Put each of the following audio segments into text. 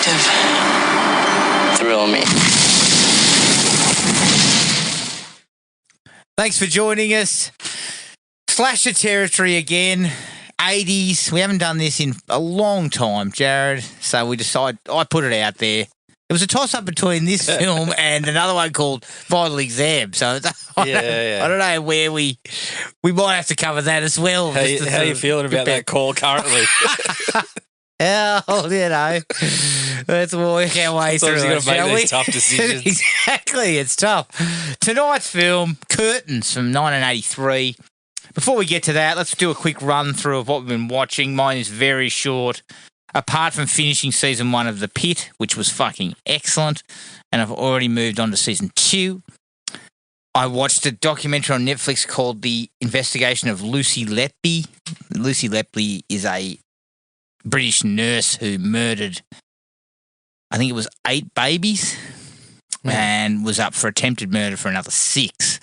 detective thrill me. Thanks for joining us. Slasher territory again. 80s. We haven't done this in a long time, Jared. So we decided, I put it out there. It was a toss-up between this film and another one called Vital Exam. So I don't know where we might have to cover that as well. How are you feeling about that call currently? Well, you know, let's work our way through it, Sometimes you've got to shall make we? these tough decisions. Exactly, it's tough. Tonight's film, Curtains from 1983. Before we get to that, let's do a quick run-through of what we've been watching. Mine is very short. Apart from finishing season 1 of The Pit, which was fucking excellent, and I've already moved on to season 2. I watched a documentary on Netflix called The Investigation of Lucy Letby. Lucy Letby is a British nurse who murdered, I think it was 8 babies, and was up for attempted murder for another 6.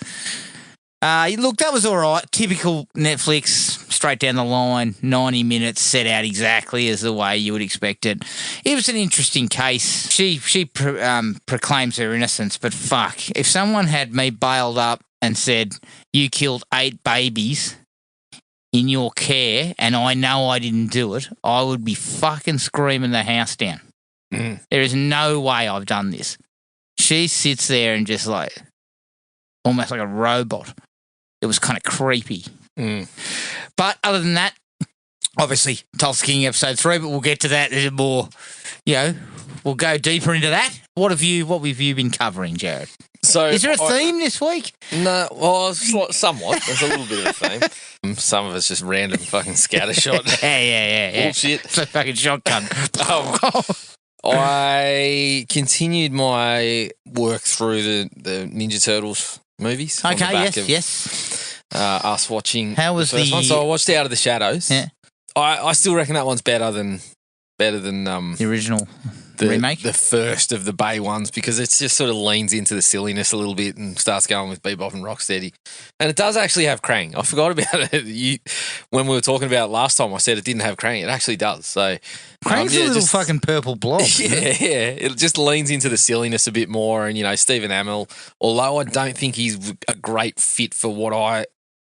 Look, that was all right. Typical Netflix, straight down the line, 90 minutes, set out exactly as the way you would expect it. It was an interesting case. She proclaims her innocence, but fuck, if someone had me bailed up and said, you killed 8 babies in your care and I know I didn't do it, I would be fucking screaming the house down. There is no way I've done this. She sits there and just like, almost like a robot. It was kind of creepy. But other than that, obviously, Tulsa King episode 3, but we'll get to that. There's more, we'll go deeper into that. What have you been covering, Jared? So, is there a theme this week? No, well, somewhat. There's a little bit of a theme. Some of it's just random fucking scattershot. Yeah. Bullshit. It's a fucking shotgun. I continued my work through the Ninja Turtles movies. Okay, yes. Us watching. How was the first one. So I watched Out of the Shadows. Yeah. I still reckon that one's better than the original the remake, the first of the Bay ones, because it just sort of leans into the silliness a little bit and starts going with Bebop and Rocksteady, and it does actually have Krang. I forgot about it. When we were talking about it last time, I said it didn't have Krang. It actually does. So Krang's a little fucking purple blob. Yeah. It just leans into the silliness a bit more, and Stephen Amell, although I don't think he's a great fit for what I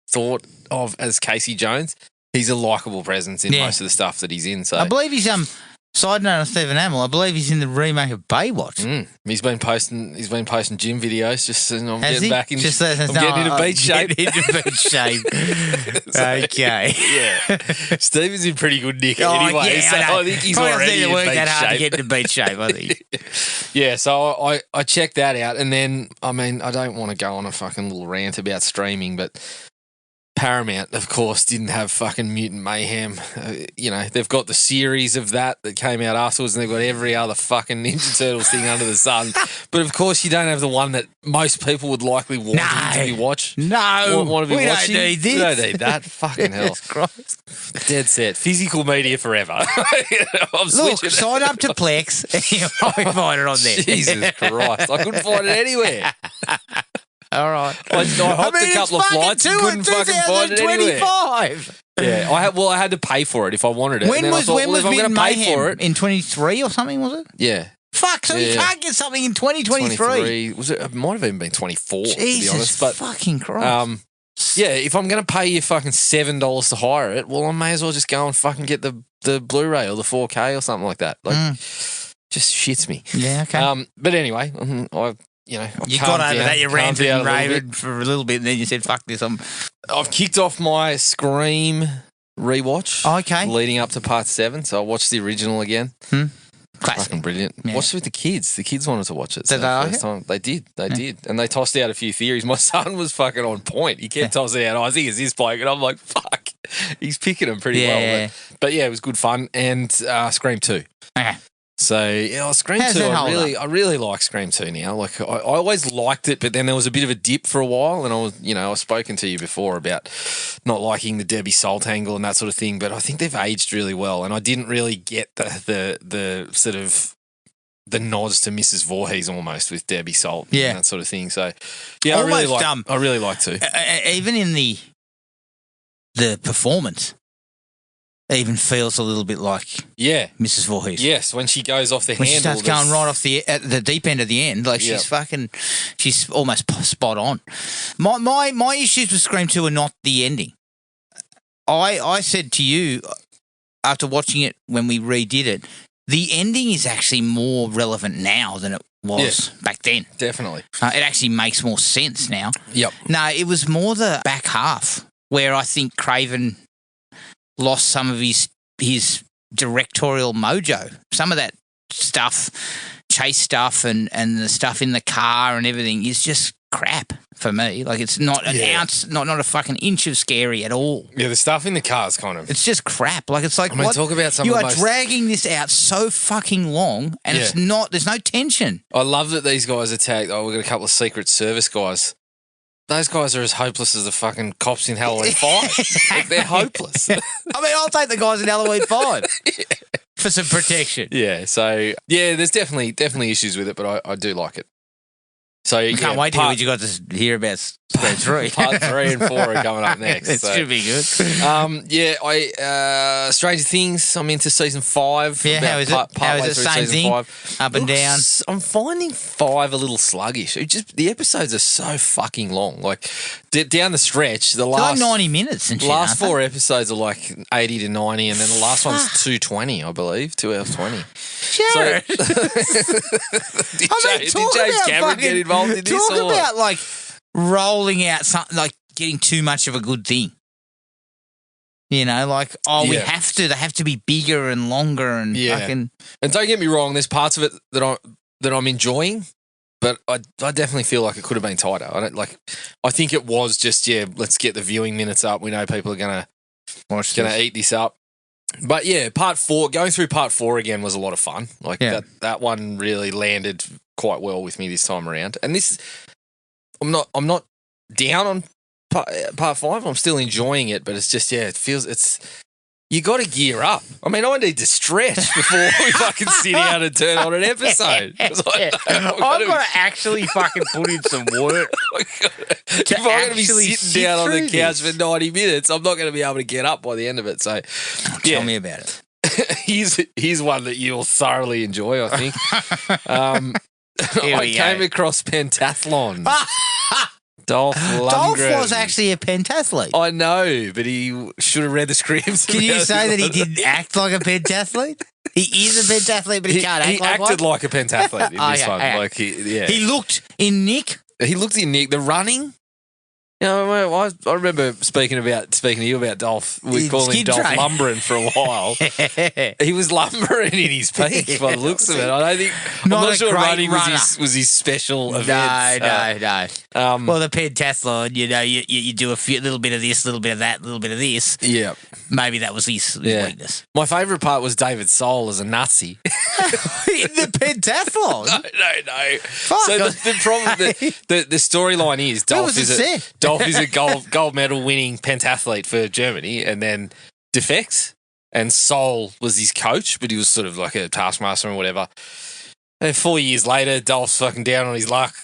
thought of as Casey Jones, he's a likable presence in most of the stuff that he's in. So I believe he's side note on Stephen Amell, I believe he's in the remake of Baywatch. He's been posting gym videos. Just saying, I'm getting back in. I'm getting into beach shape. Okay. Yeah. Steven's in pretty good nick anyway. So I think he's probably already to in work beach that hard shape. to get into beach shape, I think. Yeah, so I checked that out, and then I don't want to go on a fucking little rant about streaming, but Paramount, of course, didn't have fucking Mutant Mayhem. They've got the series of that came out afterwards, and they've got every other fucking Ninja Turtles thing under the sun. But of course, you don't have the one that most people would likely want to be watched. No, want to be we watching. Don't need this. We don't need that. Fucking hell. Christ. Dead set. Physical media forever. Look, sign up to Plex. I'll find it on there. Jesus Christ. I couldn't find it anywhere. All right. I hopped a couple of flights and couldn't fucking find it anywhere. Yeah, I had to pay for it if I wanted it. When was Mutant Mayhem? for it, in 23 or something, was it? Yeah. Fuck, so you can't get something in 2023. Was it? It might have even been 24, Jesus to be honest. But fucking Christ. yeah, if I'm going to pay you fucking $7 to hire it, well, I may as well just go and fucking get the Blu-ray or the 4K or something like that. Just shits me. Yeah, okay. But anyway, you got over that. You ranted and raved for a little bit, and then you said, "Fuck this." I've kicked off my Scream rewatch. Okay, leading up to part 7, so I watched the original again. Classic, fucking brilliant. Yeah. Watched it with the kids. The kids wanted to watch it. So did they like it? Time. They did, and they tossed out a few theories. My son was fucking on point. He kept tossing out, "I think it's this bloke," and I'm like, "Fuck." He's picking them pretty well. But yeah, it was good fun. And Scream 2. Okay. So Scream 2, I really like Scream 2 now. Like I always liked it, but then there was a bit of a dip for a while, and I've spoken to you before about not liking the Debbie Salt angle and that sort of thing. But I think they've aged really well, and I didn't really get the sort of the nods to Mrs. Voorhees almost with Debbie Salt and that sort of thing. So yeah, I really like 2. Even in the performance. even feels a little bit like Mrs. Voorhees. Yes, when she goes off the when handle. She starts going right off at the deep end of the end, like she's almost spot on. My issues with Scream 2 are not the ending. I said to you after watching it when we redid it, the ending is actually more relevant now than it was back then. Definitely. It actually makes more sense now. Yep. No, it was more the back half where I think Craven lost some of his directorial mojo. Some of that stuff, chase stuff and the stuff in the car and everything is just crap for me. Like, it's not an ounce, not a fucking inch of scary at all. Yeah, the stuff in the car is kind of... It's just crap. Like, it's like, talk about some you of the are most... dragging this out so fucking long and it's not, there's no tension. I love that these guys are tagged. Oh, we've got a couple of Secret Service guys. Those guys are as hopeless as the fucking cops in Halloween 5. Like, they're hopeless. I mean, I'll take the guys in Halloween 5 for some protection. Yeah, so, yeah, there's definitely issues with it, but I do like it. So I can't wait to hear what you got to hear about Scream 3. Part 3 and 4 are coming up next. It should be good. Stranger Things, I'm into season 5. Yeah, how is it? How is it? Same thing? 5. Up and down? I'm finding 5 a little sluggish. The episodes are so fucking long. Like, down the stretch, the last... like 90 minutes and shit, last 4 episodes are like 80 to 90, and then the last one's 2:20, I believe. 2 hours 20. Jared. So, did James Cameron get involved in this? Talk about, like, rolling out something, like getting too much of a good thing. You know, like, they have to be bigger and longer and fucking... And don't get me wrong, there's parts of it that I'm enjoying, but I definitely feel like it could have been tighter. I think it was just, let's get the viewing minutes up. We know people are gonna eat this up. But yeah, going through part 4 again was a lot of fun. Like that one really landed quite well with me this time around. And this, I'm not down on part 5. I'm still enjoying it, but it's just you got to gear up. I mean, I need to stretch before we fucking sit down and turn on an episode. I've got to actually fucking put in some work. If I'm going to be sitting down on the couch for 90 minutes, I'm not going to be able to get up by the end of it. So, tell me about it. Here's one that you'll thoroughly enjoy, I think. I came across pentathlon. Dolph Lundgren. Dolph was actually a pentathlete. I know, but he should have read the scripts. Can you say that he didn't act like a pentathlete? He is a pentathlete, but he can't act like one? He acted like a pentathlete in this one. Okay. Like He looked in Nick. The running. You know, I remember speaking to you about Dolph. We call him Dolph Lumbering for a while. He was lumbering in his peak by the looks of it. I'm not sure running was his special event. No. Well, the pentathlon, you know, you do a little bit of this, little bit of that, little bit of this. Yeah. Maybe that was his weakness. My favourite part was David Soul as a Nazi. In the pentathlon? No. Fuck. So the problem, the storyline is Dolph is a gold medal winning pentathlete for Germany and then defects, and Sol was his coach, but he was sort of like a taskmaster or whatever. And 4 years later, Dolph's fucking down on his luck,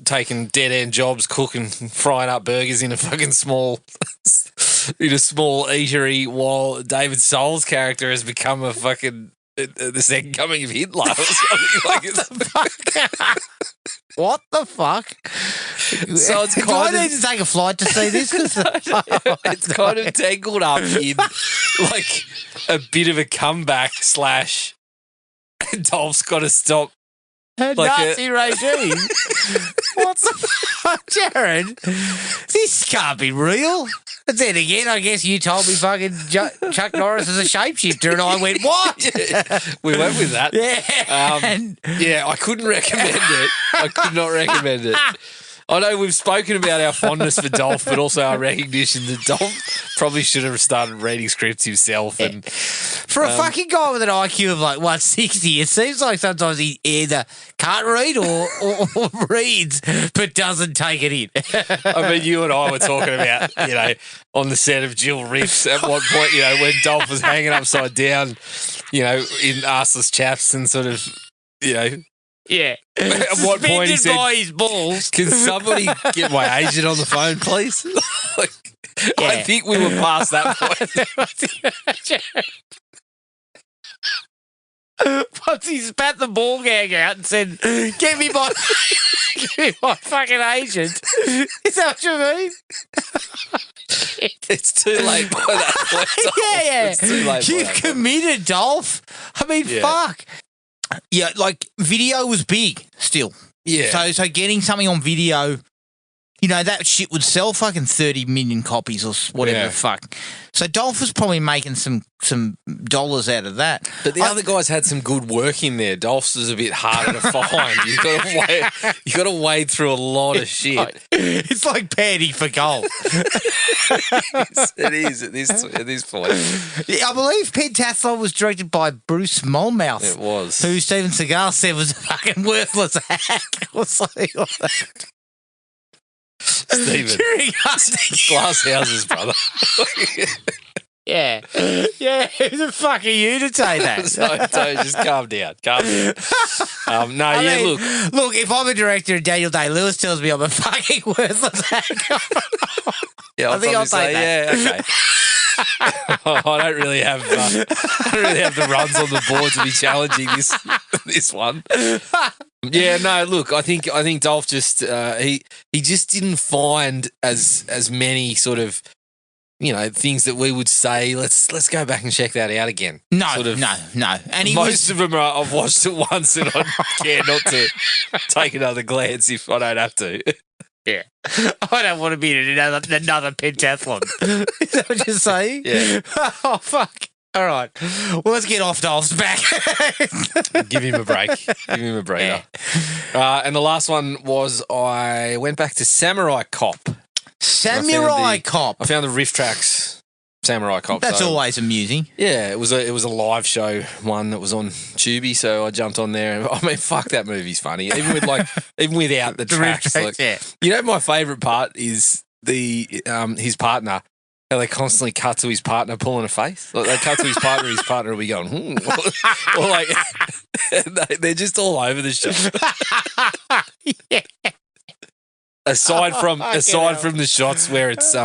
taking dead-end jobs, cooking, frying up burgers in a fucking small eatery, while David Soul's character has become a fucking the second coming of Hitler or something. What the fuck? So it's Do I need to take a flight to see this? It's kind of tangled up in like a bit of a comeback / Dolph's got to stop Nazi regime. What the fuck, Jared? This can't be real. But then again, I guess you told me fucking Chuck Norris is a shapeshifter, and I went, what? Yeah, we went with that. Yeah. I couldn't recommend it. I could not recommend it. I know we've spoken about our fondness for Dolph, but also our recognition that Dolph probably should have started reading scripts himself. And for a fucking guy with an IQ of like 160, it seems like sometimes he either can't read or reads but doesn't take it in. I mean, you and I were talking about, you know, on the set of Jill Rips at one point, you know, when Dolph was hanging upside down, you know, in arseless chaps and sort of, you know. Yeah. At what point he said, by his balls. "Can somebody get my agent on the phone, please?" I think we were past that point. Once he spat the ball gag out and said, get me my fucking agent. Is that what you mean? It's too late by that point. Yeah. It's too late. You've committed, Dolph. I mean, fuck. Yeah, like video was big still. Yeah. So getting something on video, you know, that shit would sell fucking 30 million copies or whatever the fuck. So Dolph was probably making some dollars out of that. But the other guys had some good work in there. Dolph's was a bit harder to find. You got to wade through a lot of shit. It's like panty for gold. It is at this point. I believe Pentathlon was directed by Bruce Molmouth. It was. Who Steven Seagal said was a fucking worthless hack or something like that. Steven. Glass houses, brother. Yeah. Who the fuck are you to say that? So just calm down. Look, if I'm a director and Daniel Day-Lewis tells me I'm a fucking worthless hack, yeah, I think I'll take that. Yeah, okay. I don't really have the runs on the board to be challenging this one. Yeah, no. Look, I think Dolph just he just didn't find as many sort of, you know, things that we would say. Let's go back and check that out again. No. And most of them I've watched it once, and I care not to take another glance if I don't have to. Yeah, I don't want to be in another pentathlon. Is that what you're saying? Yeah. Oh, fuck. All right. Well, let's get off Dolph's back. Give him a break. Give him a breather. Yeah. And the last one was I went back to Samurai Cop. Samurai Cop. I found the riff tracks. Samurai Cop. That's always amusing. Yeah, it was a live show one that was on Tubi, so I jumped on there. I mean, fuck, that movie's funny. Even without the tracks. You know, my favourite part is his partner. How they constantly cut to his partner pulling a face. Like they cut to his partner will be going, or like they're just all over the show. Yeah. Aside from the shots where it's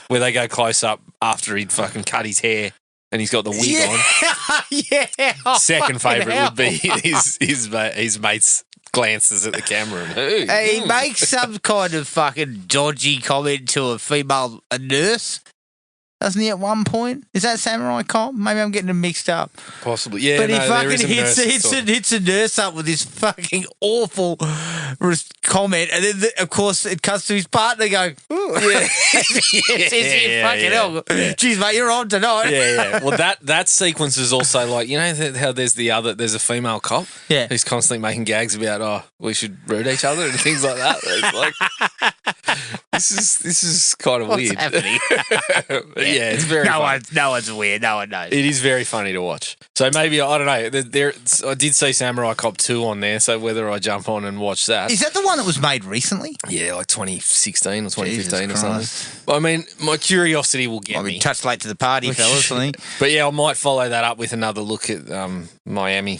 where they go close up after he'd fucking cut his hair and he's got the wig on. Yeah. Second favourite would be his mate's glances at the camera and he makes some kind of fucking dodgy comment to a nurse. Doesn't he at one point? Is that Samurai Cop? Maybe I'm getting them mixed up. Possibly, yeah. But he fucking hits a nurse up with this fucking awful comment, and then of course it cuts to his partner going, "Ooh, yeah, fucking hell, geez, mate, you're on tonight." Yeah. Well, that sequence is also like, you know how there's a female cop, who's constantly making gags about we should root each other and things like that. It's like this is kind of weird. Happening? Yeah, it's very funny. No one's weird. No one knows. It is very funny to watch. So maybe, I don't know, I did see Samurai Cop 2 on there, so whether I jump on and watch that. Is that the one that was made recently? Yeah, like 2016 or 2015 or something. I mean, my curiosity will get me. Touched late to the party, fellas, I think. But yeah, I might follow that up with another look at the Miami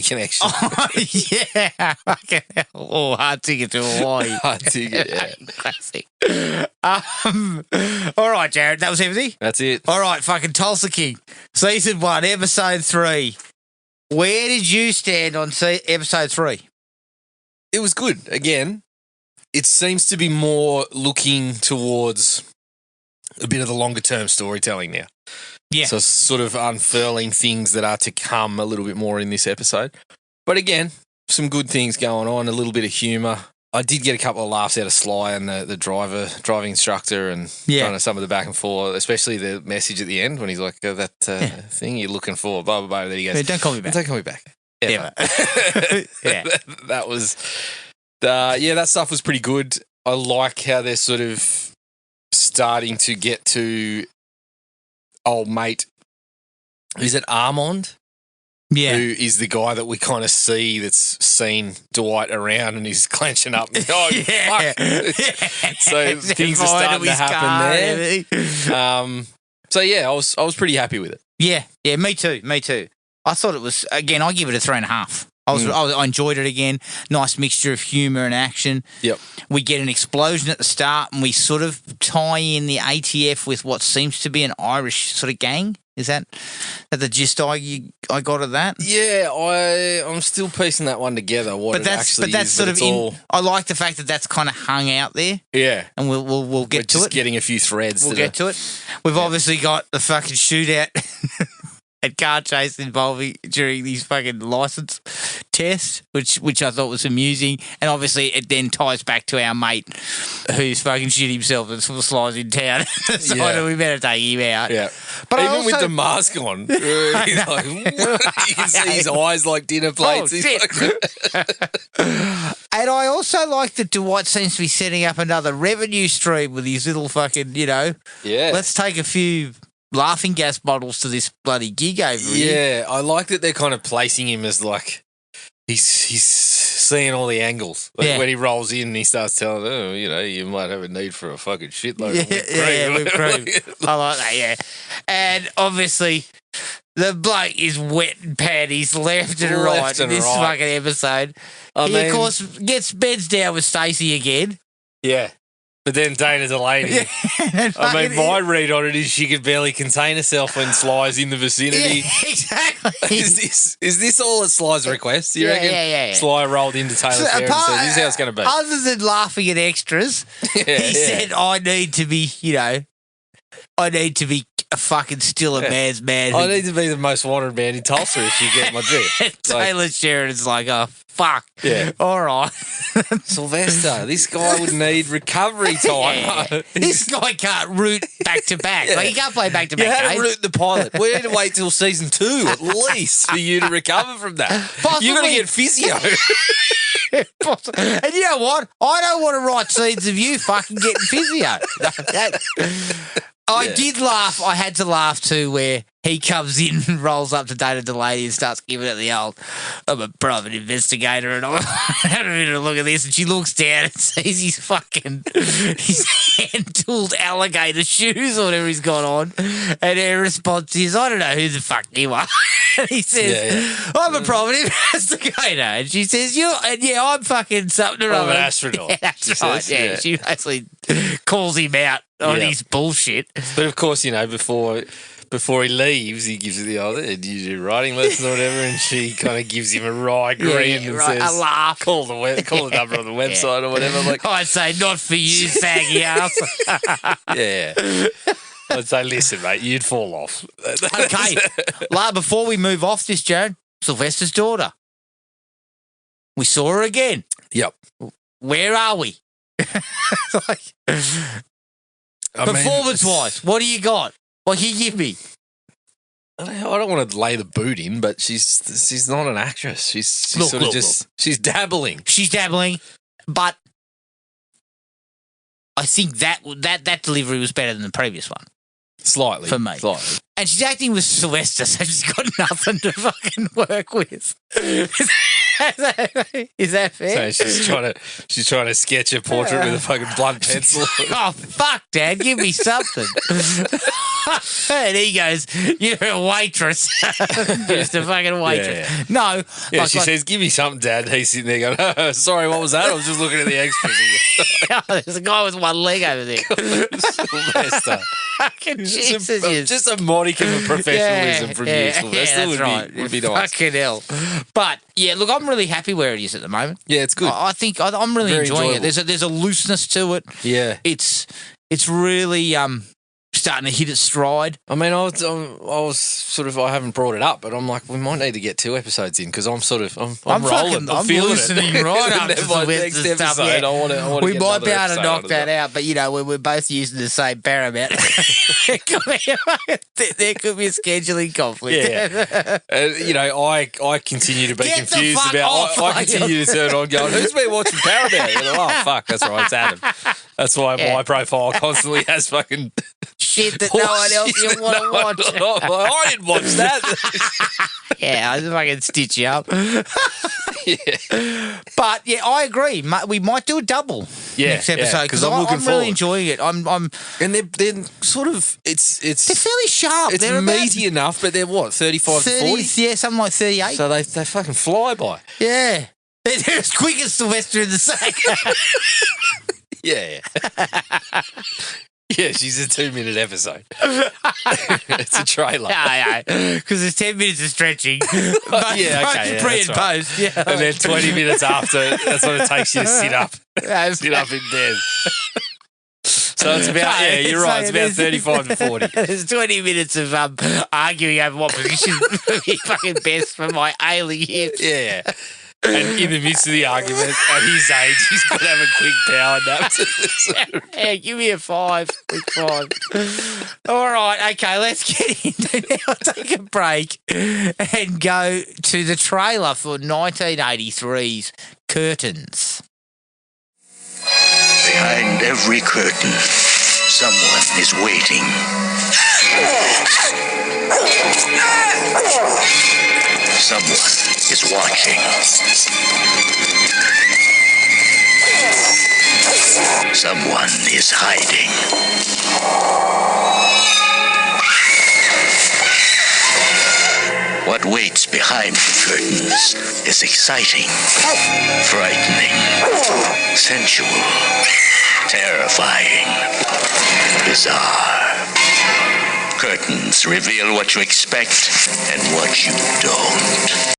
connection. Oh, yeah. Oh, hard ticket to Hawaii. Hard ticket, yeah. Classic. All right, Jared, that was everything? That's it. All right, fucking Tulsa King. Season 1, episode 3. Where did you stand on episode 3? It was good. Again, it seems to be more looking towards a bit of the longer term storytelling now. Yeah. So sort of unfurling things that are to come a little bit more in this episode. But again, some good things going on, a little bit of humour. I did get a couple of laughs out of Sly and the driving instructor and kind of some of the back and forth, especially the message at the end when he's like, that thing you're looking for, blah, blah, blah. Then he goes, don't call me back. Don't call me back. Yeah. That was, that stuff was pretty good. I like how they're sort of starting to get to old mate. Is it Armand? Yeah. Who is the guy that we kind of see that's seen Dwight around and he's clenching up. Fuck. So things are starting to happen there. So yeah, I was pretty happy with it. Yeah, me too. I thought it was, again, I give it a 3.5. I enjoyed it again. Nice mixture of humour and action. Yep. We get an explosion at the start, and we sort of tie in the ATF with what seems to be an Irish sort of gang. Is that the gist I got of that? Yeah, I'm still piecing that one together. But that's sort of I like the fact that that's kind of hung out there. Yeah, and we'll get to it. Just getting a few threads. We'll get to it. We've obviously got the fucking shootout and car chase involving during these fucking license tests, which I thought was amusing, and obviously it then ties back to our mate who's fucking shit himself and flies in town. So we better take him out. Yeah, but even with the mask on, he's like, you can see his eyes like dinner plates. And I also like that Dwight seems to be setting up another revenue stream with his little fucking, let's take a few laughing gas bottles to this bloody gig over here. Yeah, I like that they're kind of placing him as like he's seeing all the angles. Like when he rolls in, he starts telling, you might have a need for a fucking shitload of whipped cream. I like that, yeah. And obviously, the bloke is wet and panties left and right in this fucking episode. He, of course, gets beds down with Stacey again. Yeah. But then Dana Delaney, my read on it is she could barely contain herself when Sly's in the vicinity. Yeah, exactly. Is this all at Sly's request? You reckon? Yeah. Sly rolled into Taylor's hair and said, this is how it's going to be. Other than laughing at extras, he said, I need to be a fucking still a man's man. I need to be the most wanted man in Tulsa if you get my drift. Taylor Sheridan's like, oh, fuck. Yeah. All right. Sylvester, this guy would need recovery time. This guy can't root back to back. Like, he can't play back to back. You had to root the pilot. We had to wait till season 2 at least for you to recover from that. You're going to get physio. And you know what? I don't want to write scenes of you fucking getting physio. I did laugh. I had to laugh too where he comes in and rolls up to Dana Delaney and starts giving it the old, I'm a private investigator and I'm having a look at this. And she looks down and sees his hand-tooled alligator shoes or whatever he's got on. And her response is, I don't know who the fuck you are. And he says, I'm a private investigator. And she says, I'm fucking something or other. I'm an astronaut. Yeah, that's right. Says, she basically calls him out on his bullshit. But of course, before he leaves, he gives her the old, did you do writing lesson or whatever? And she kind of gives him a wry grin and says, a laugh. Call the number on the website or whatever. Like, I'd say, not for you, saggy ass. Yeah. I'd say, listen, mate, you'd fall off. Okay. Before we move off this, Joan, Sylvester's daughter. We saw her again. Yep. Where are we? Performance-wise, what do you got? What can you give me? I don't want to lay the boot in, but she's not an actress. She's dabbling. She's dabbling, but I think that delivery was better than the previous one. Slightly. For me. Slightly. And she's acting with Sylvester, so she's got nothing to fucking work with. Is that fair? So she's trying to sketch a portrait with a fucking blunt pencil. Oh, fuck, Dad, give me something. And he goes, you're a waitress. Just a fucking waitress. Yeah. No. Yeah, she says, give me something, Dad. And he's sitting there going, oh, sorry, what was that? I was just looking at the extras. There's a guy with one leg over there. Sylvester. Fucking Jesus. Just a modicum of professionalism from you, Sylvester would be nice. Fucking hell. But, yeah, look, I'm really happy where it is at the moment. Yeah, it's good. I think I'm really Very enjoying enjoyable. it. There's a looseness to it. Yeah. It's really starting to hit its stride. I mean, I was sort of, I haven't brought it up, but I'm like, we might need to get 2 episodes in because I'm rolling. I'm feeling listening it. right up to my the next stuff. episode. Yeah. I want to we get might be able to knock episode that out, but we're both using the same paramount. there could be a scheduling conflict. Yeah. I continue to be Get the confused fuck about. off, I continue to turn on, going, "Who's been watching Paramount?" And I'm, oh fuck, that's right, it's Adam. That's why my profile constantly has fucking shit that no one else you want to watch. I didn't watch that. Yeah, I just fucking stitch you up. But yeah, I agree. We might do a double next episode because I'm really enjoying it. I'm and they're sort of they're fairly sharp. It's they're meaty enough, but they're what 35 to 40. Yeah, something like 38. So they fucking fly by. Yeah, they're as quick as Sylvester in the sack. Yeah. Yeah, she's a 2-minute episode. It's a trailer. Yeah, because there's 10 minutes of stretching. Pre and post. Yeah, and then 20 minutes after, that's what it takes you to sit up. Sit up in bed. So it's about, you're right, it's about 35 to 40. There's 20 minutes of arguing over what position would be fucking best for my ailing hips. Yeah. And in the midst of the argument, at his age, he's got to have a quick power nap. Yeah, give me a 5. Quick 5. All right, okay, let's get into now. Take a break and go to the trailer for 1983's Curtains. Behind every curtain, someone is waiting. Someone is watching. Someone is hiding. What waits behind the curtains is exciting, frightening, sensual, terrifying, bizarre. Curtains reveal what you expect and what you don't.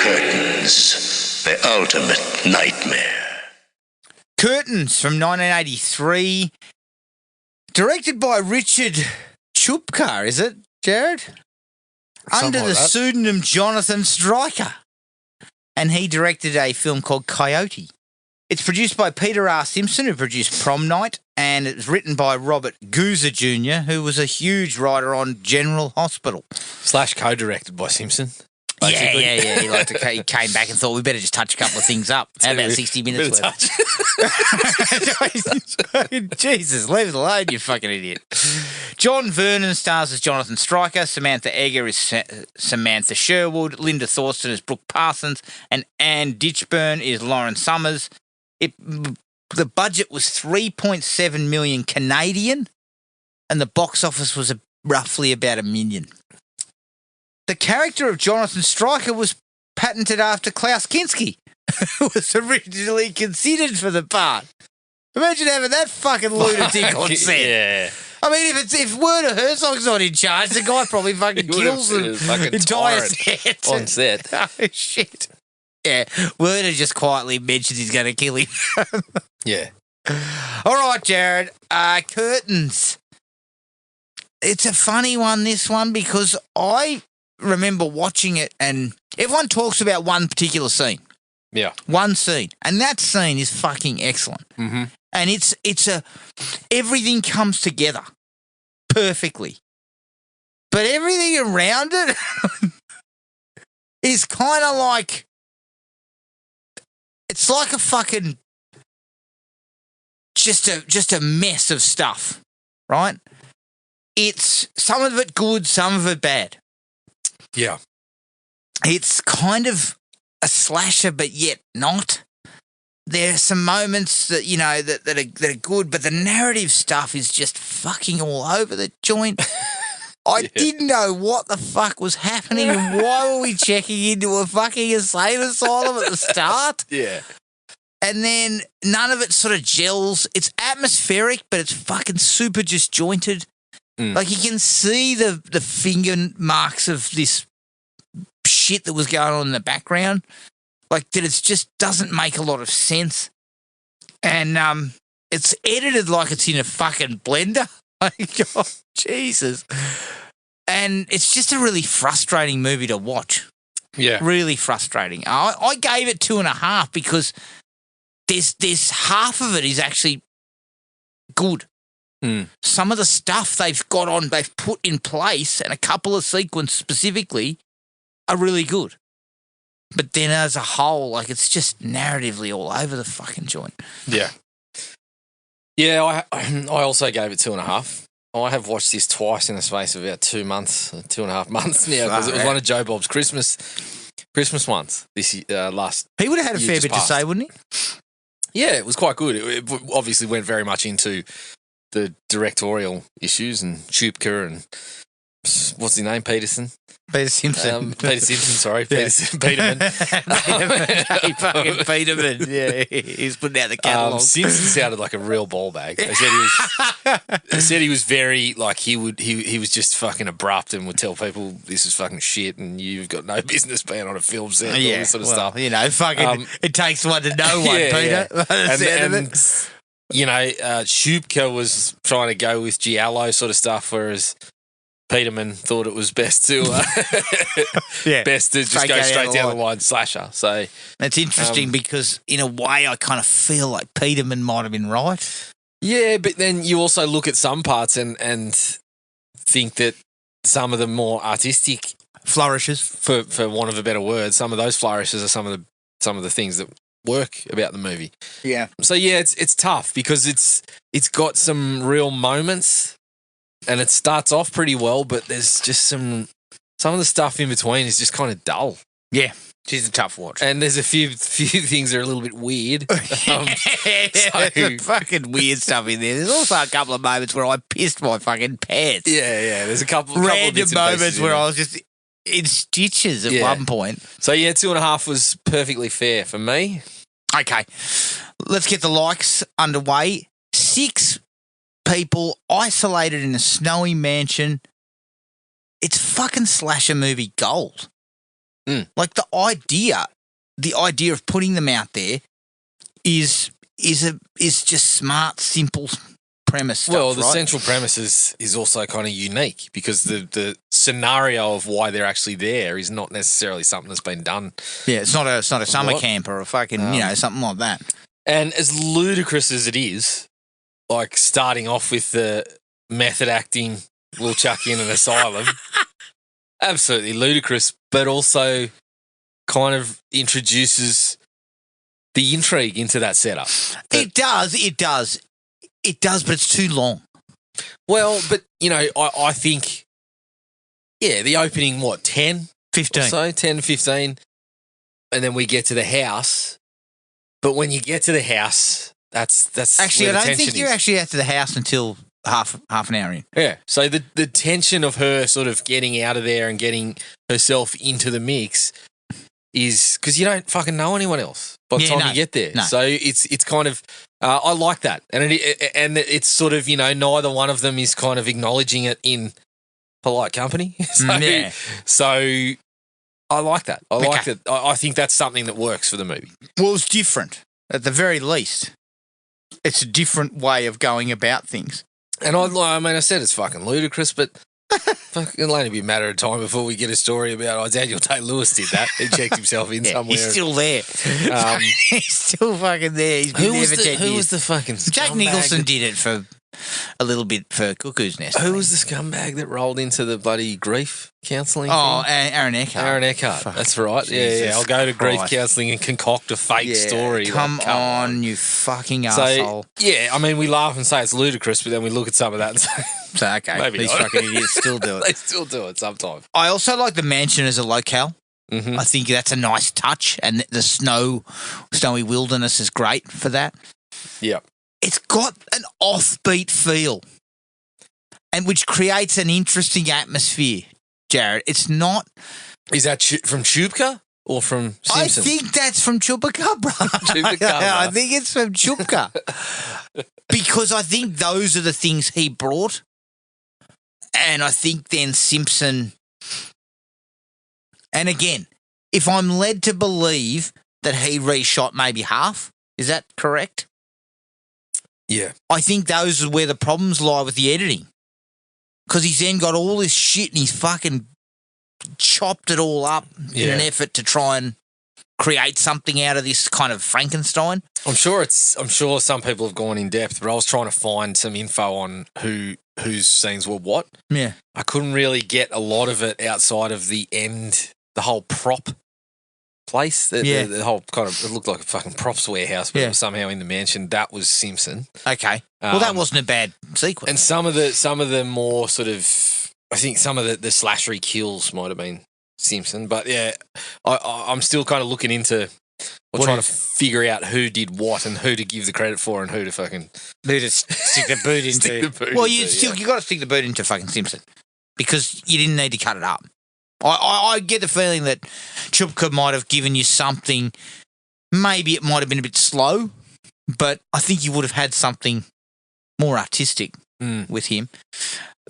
Curtains, the ultimate nightmare. Curtains from 1983, directed by Richard Chupka, is it, Jared? Under the pseudonym Jonathan Stryker. And he directed a film called Coyote. It's produced by Peter R. Simpson, who produced Prom Night, and it's written by Robert Guza Jr., who was a huge writer on General Hospital. / co-directed by Simpson. Basically. Yeah. He came back and thought we better just touch a couple of things up. How about 60 minutes worth? Jesus, leave it alone, you fucking idiot. John Vernon stars as Jonathan Stryker. Samantha Egger is Samantha Sherwood. Linda Thorsten is Brooke Parsons. And Anne Ditchburn is Lauren Summers. The budget was 3.7 million Canadian, and the box office was roughly about $1 million. The character of Jonathan Stryker was patented after Klaus Kinski, who was originally considered for the part. Imagine having that fucking lunatic on set. Yeah. I mean, if Werner Herzog's not in charge, the guy probably fucking kills the entire set. On set. Oh, shit. Yeah, Werner just quietly mentions he's going to kill him. Yeah. All right, Jared. Curtains. It's a funny one, this one, because I remember watching it and everyone talks about one particular scene. Yeah. One scene. And that scene is fucking excellent. Mm-hmm. And everything comes together perfectly. But everything around it is kind of like, it's like a fucking, just a mess of stuff, right? It's some of it good, some of it bad. Yeah. It's kind of a slasher, but yet not. There are some moments that, you know, that are good, but the narrative stuff is just fucking all over the joint. I didn't know what the fuck was happening and why were we checking into a fucking insane asylum at the start? Yeah. And then none of it sort of gels. It's atmospheric, but it's fucking super disjointed. Like you can see the finger marks of this shit that was going on in the background. Like that it just doesn't make a lot of sense. And it's edited like it's in a fucking blender. Like, oh, Jesus. And it's just a really frustrating movie to watch. Yeah. Really frustrating. I gave it 2.5 because there's half of it is actually good. Some of the stuff they've put in place, and a couple of sequences specifically, are really good. But then as a whole, like, it's just narratively all over the fucking joint. Yeah. Yeah, I also gave it 2.5. I have watched this twice in the space of about 2 months, 2.5 months now, because it was one of Joe Bob's Christmas ones this last. He would have had a fair bit to say, wouldn't he? Yeah, it was quite good. It obviously went very much into the directorial issues and Shupka and what's his name, Peterson? Peter Simpson. Peter Simpson, sorry. Peterman. Fucking Peterman. Yeah, he's putting out the catalogue. Simpson sounded like a real ball bag. They said he was very, like, he was just fucking abrupt and would tell people this is fucking shit and you've got no business being on a film set, all this sort of stuff. You know, fucking, it takes one to know one, Peter. Yeah. And you know, Shupka was trying to go with giallo sort of stuff, whereas Peterman thought it was best to just go straight down the line slasher. So it's interesting because in a way I kind of feel like Peterman might have been right. Yeah, but then you also look at some parts and think that some of the more artistic flourishes, for want of a better word, some of those flourishes are some of the things that work about the movie. Yeah. So yeah, it's tough because it's got some real moments. And it starts off pretty well, but there's just some of the stuff in between is just kind of dull. Yeah, she's a tough watch. And there's a few things that are a little bit weird. There's some fucking weird stuff in there. There's also a couple of moments where I pissed my fucking pants. Yeah. There's a couple random of moments where I was just in stitches at one point. So yeah, 2.5 was perfectly fair for me. Okay, let's get the likes underway. 6 people isolated in a snowy mansion. It's fucking slasher movie gold. Like the idea of putting them out there is just smart, simple premise stuff. Well, the right? central premise is also kind of unique because the scenario of why they're actually there is not necessarily something that's been done. Yeah, it's not a summer camp or a fucking something like that. And as ludicrous as it is, like starting off with the method acting, we'll chuck in an asylum. Absolutely ludicrous, but also kind of introduces the intrigue into that setup. It does, but it's too long. Well, but, you know, I think, the opening, 10? 15. Or so, 10, 15, and then we get to the house. But when you get to the house, that's actually, where I don't think is. you're actually out to the house until half an hour in. Yeah. So the tension of her sort of getting out of there and getting herself into the mix is because you don't fucking know anyone else by the time you get there. No. So it's kind of I like that, and it's sort of, you know, neither one of them is kind of acknowledging it in polite company. So I like that. I like that. I think that's something that works for the movie. Well, it's different at the very least. It's a different way of going about things. And I said it's fucking ludicrous, but it'll only be a matter of time before we get a story about Daniel Day-Lewis did that. He checked himself in somewhere. He's still there. He's still fucking there. He's been there for 10 years. Who was the fucking scumbag? Jack Nicholson did it for a little bit for Cuckoo's Nest. Who was the scumbag that rolled into the bloody grief counselling thing? Aaron Eckhart. That's right. Yeah. I'll go to grief counselling and concoct a fake story. Come on, you fucking asshole. Yeah, I mean, we laugh and say it's ludicrous, but then we look at some of that and say, okay, maybe these fucking idiots still do it. They still do it sometimes. I also like the mansion as a locale. Mm-hmm. I think that's a nice touch, and the snowy wilderness is great for that. Yeah. It's got an offbeat feel, and which creates an interesting atmosphere, Jared. It's not... Is that from Shupka or from Simpson? I think that's from Chupacabra. I think it's from Chupka. Because I think those are the things he brought, and I think then Simpson... And again, if I'm led to believe that he reshot maybe half, is that correct? Yeah. I think those are where the problems lie with the editing. Because he's then got all this shit and he's fucking chopped it all up in an effort to try and create something out of this kind of Frankenstein. I'm sure some people have gone in depth, but I was trying to find some info on whose scenes were what. Yeah. I couldn't really get a lot of it outside of the end, the whole prop place. The whole kind of, it looked like a fucking props warehouse, but it was somehow in the mansion. That was Simpson. Okay. Well, that wasn't a bad sequence. And some of the more sort of, I think some of the slashery kills might have been Simpson. But yeah, I'm still kind of looking into trying to figure out who did what and who to give the credit for and who to fucking stick the boot into. You got to stick the boot into fucking Simpson because you didn't need to cut it up. I get the feeling that Chupka might have given you something. Maybe it might have been a bit slow, but I think you would have had something more artistic with him.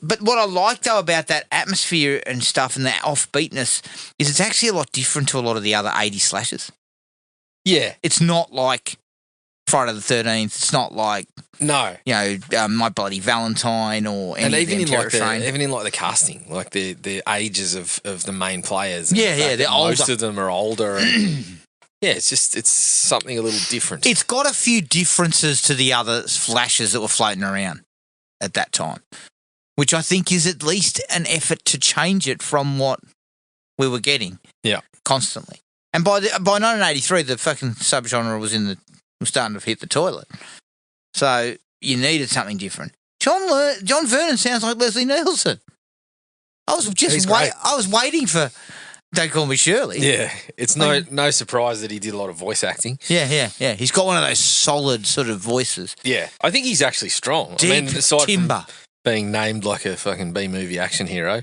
But what I like, though, about that atmosphere and stuff and the offbeatness is it's actually a lot different to a lot of the other 80 slashers. Yeah. It's not like Friday the 13th. It's not like, no, My Bloody Valentine or any even of them even in the casting, like the ages of the main players. They're older. Most of them are older. And it's something a little different. It's got a few differences to the other flashes that were floating around at that time, which I think is at least an effort to change it from what we were getting. Yeah, constantly. And by 1983, the fucking subgenre was starting to hit the toilet. So you needed something different. John Vernon sounds like Leslie Nielsen. I was waiting for Don't Call Me Shirley. Yeah, it's no surprise that he did a lot of voice acting. Yeah. He's got one of those solid sort of voices. Yeah, I think he's actually strong. Deep timber. From being named like a fucking B-movie action hero.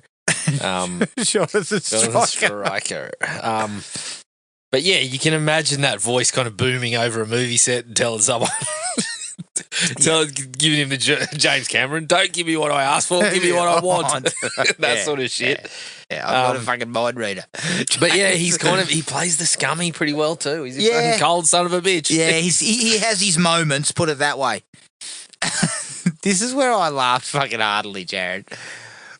Jonathan Stryker. But yeah, you can imagine that voice kind of booming over a movie set and telling someone, giving him the James Cameron, don't give me what I asked for, give me what I want. That sort of shit. Yeah, I'm not a fucking mind reader. But yeah, he plays the scummy pretty well too. He's a fucking cold son of a bitch. Yeah, he has his moments, put it that way. This is where I laughed fucking heartily, Jared.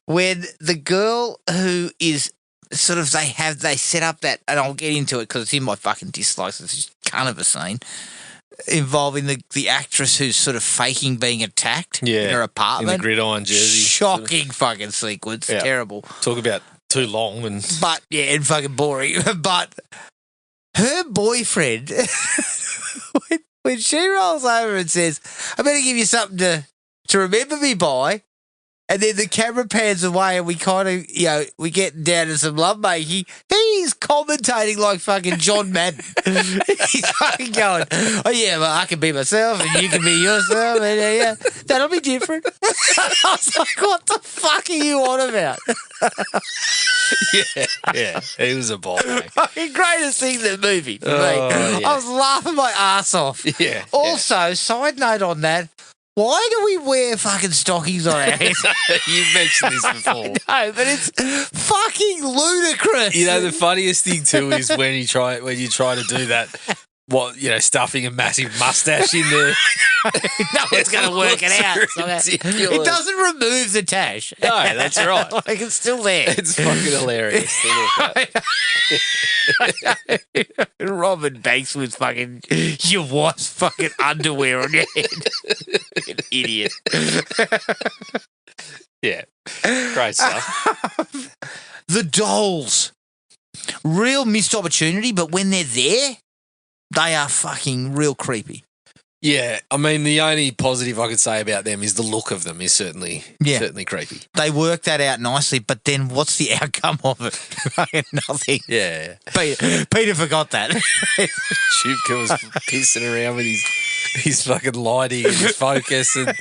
When the girl who is sort of, they set up that, and I'll get into it because it's in my fucking dislikes, it's just kind of a scene, involving the actress who's sort of faking being attacked in her apartment. In the gridiron jersey. Shocking fucking sequence. Yeah. Terrible. Talk about too long and fucking boring. But her boyfriend, when she rolls over and says, I better give you something to remember me by, and then the camera pans away and we kind of, we get down to some lovemaking. He's commentating like fucking John Madden. He's fucking going, oh yeah, well, I can be myself and you can be yourself and that'll be different. I was like, what the fuck are you on about? yeah, he was a ball. Fucking greatest thing in the movie for me. Yeah. I was laughing my ass off. Yeah. Also, side note on that, why do we wear fucking stockings on our heads? You've mentioned this before. No, but it's fucking ludicrous. The funniest thing too is when you try to do that. Stuffing a massive mustache in there. No one's going to work it out. It doesn't remove the tash. No, that's right. It's still there. It's fucking hilarious. Robin Banks with fucking your wife's fucking underwear on your head. An idiot. Yeah. Great stuff. The dolls. Real missed opportunity, but when they're there, they are fucking real creepy. Yeah, I mean, the only positive I could say about them is the look of them is certainly creepy. They work that out nicely, but then what's the outcome of it? Fucking nothing. Yeah. Peter forgot that. Chupka was pissing around with his fucking lighting and his focus. And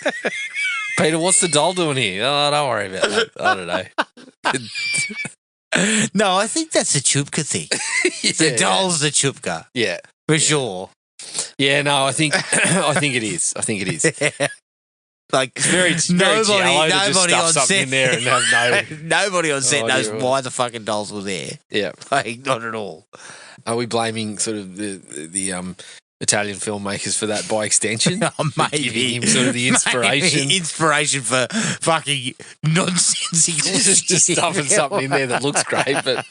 Peter, what's the doll doing here? Oh, don't worry about that. I don't know. No, I think that's a Chupka thing. The doll's the Chupka. Yeah. For sure. Yeah, no, I think it is. Like it's very nobody on set in there and have nobody on set knows why the fucking dolls were there. Yeah, like not at all. Are we blaming sort of the Italian filmmakers for that by extension? Maybe giving him sort of the inspiration. Maybe inspiration for fucking nonsensical just stuffing something in there that looks great, but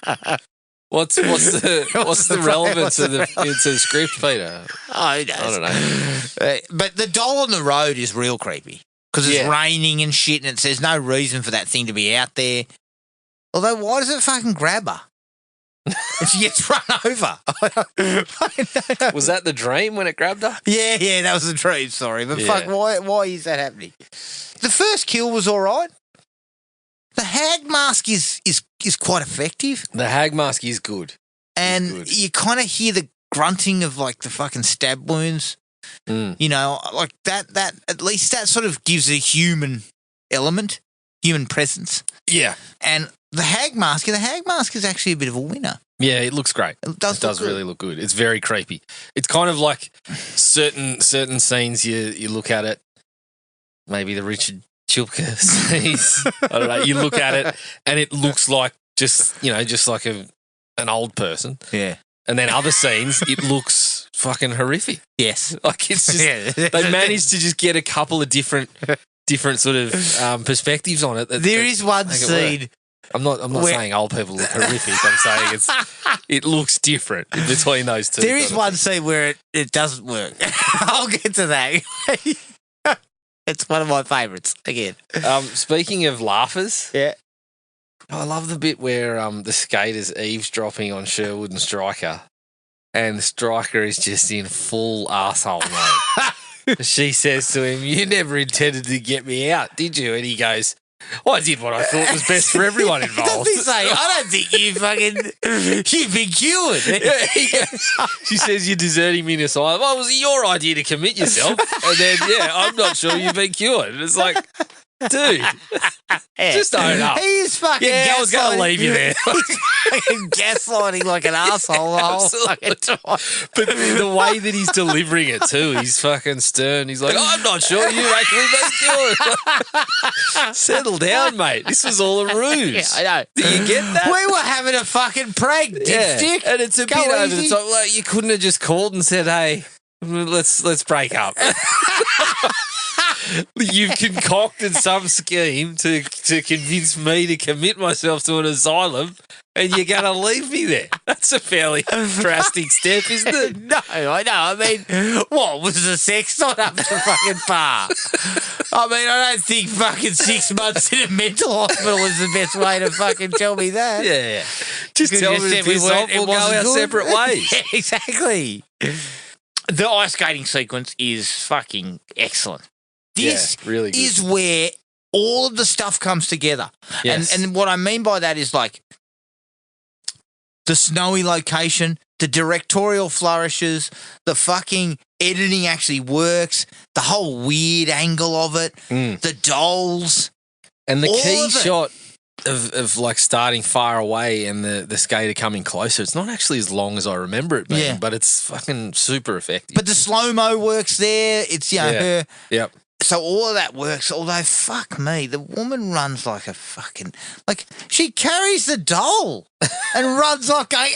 What's the relevance of it's a script, Peter? Oh, who knows? I don't know. But the doll on the road is real creepy because it's Yeah. raining and shit, and there's no reason for that thing to be out there. Although, why does it fucking grab her? And she gets run over. Was that the dream when it grabbed her? Yeah, that was a dream. Sorry, but fuck, Yeah. why is that happening? The first kill was all right. The hag mask is quite effective, The hag mask is good. and good. you kind of hear the grunting of like the fucking stab wounds. You know, like that. At least that sort of gives a human element, human presence. Yeah. And the hag mask is actually a bit of a winner. Yeah, it looks great. It does look good. really look good. It's very creepy. It's kind of like certain scenes you look at it, maybe the Richard Chilka scenes. I don't know. You look at it and it looks like just like an old person. Yeah. And then other scenes, it looks fucking horrific. Yes. Like it's just they managed to just get a couple of different sort of perspectives on it. There is one make it scene. work. I'm not saying old people look horrific. I'm saying it looks different between those two. There is one scene where it doesn't work. I'll get to that. It's one of my favourites again. Speaking of laughers, Yeah. I love the bit where the skater's eavesdropping on Sherwood and Stryker, and Stryker is just in full arsehole mode. She says to him, "You never intended to get me out, did you?" And he goes, "Well, I did what I thought was best for everyone involved." Doesn't he say, "I don't think you've been cured." Yeah, he goes, she says, "You're deserting me in asylum." "Oh, was it your idea to commit yourself?" And then, "I'm not sure you've been cured." And it's like, dude, just own up. He is fucking Yeah, I was going to leave you there. He's fucking gaslighting like an asshole the whole fucking time. But the way that he's delivering it too, he's fucking stern. He's like, "I'm not sure you've actually been cured." Settle down, mate. This was all a ruse. Yeah, I know. Do you get that? We were having a fucking prank, dipstick. And it's a Go bit over the easy. top. Like, you couldn't have just called and said, "Hey, let's break up." You've concocted some scheme to convince me to commit myself to an asylum, and you're going to leave me there. That's a fairly drastic step, isn't it? No, I know. I mean, what was the sex not up to fucking par? I mean, I don't think fucking 6 months in a mental hospital is the best way to fucking tell me that. Yeah. Just tell You me said to piss off, we'll go wasn't our good. separate ways. Yeah, exactly. The ice skating sequence is fucking excellent. This really good. is where all of the stuff comes together. Yes. And what I mean by that is like the snowy location, the directorial flourishes, the fucking editing actually works, the whole weird angle of it, the dolls. And the all key of it. shot of like starting far away and the skater coming closer, it's not actually as long as I remember it being, Yeah. but it's fucking super effective. But the slow-mo works there. It's, you know, her. Yep. So all of that works, although fuck me, the woman runs like a fucking, like she carries the doll and runs like going,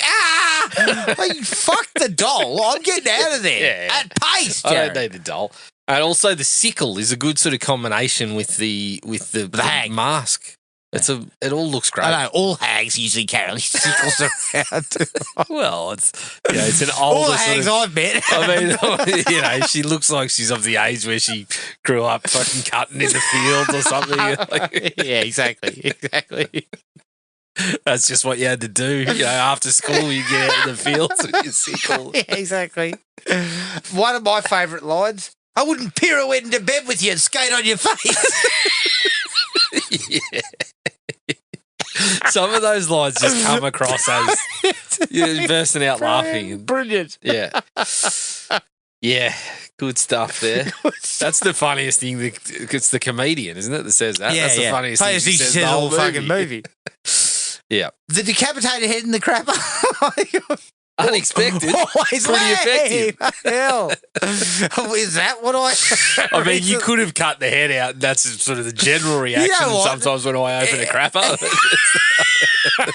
like, fuck the doll, I'm getting out of there Yeah. at pace, I Jared. don't need the doll. And also the sickle is a good sort of combination with the hag. mask. It all looks great. I know, all hags usually carry sickles around. Well, it's an All older the sort hags of, I've met. I mean, she looks like she's of the age where she grew up fucking cutting in the fields or something. Like, Yeah, exactly. that's just what you had to do. After school, you get out in the fields with your sickle. Yeah, exactly. One of my favourite lines, I wouldn't pirouette into bed with you and skate on your face. Yeah. Some of those lines just come across as you're bursting out laughing. Brilliant. Yeah. Yeah. Good stuff there. That's the funniest thing. It's the comedian, isn't it, that says that? That's the funniest thing she says says the all whole fucking movie. Yeah. The decapitated head in the crapper. Unexpected. Always Pretty lame. effective. Hell. Is that what I mean, you could have cut the head out. And that's sort of the general reaction what? sometimes when I open a crapper.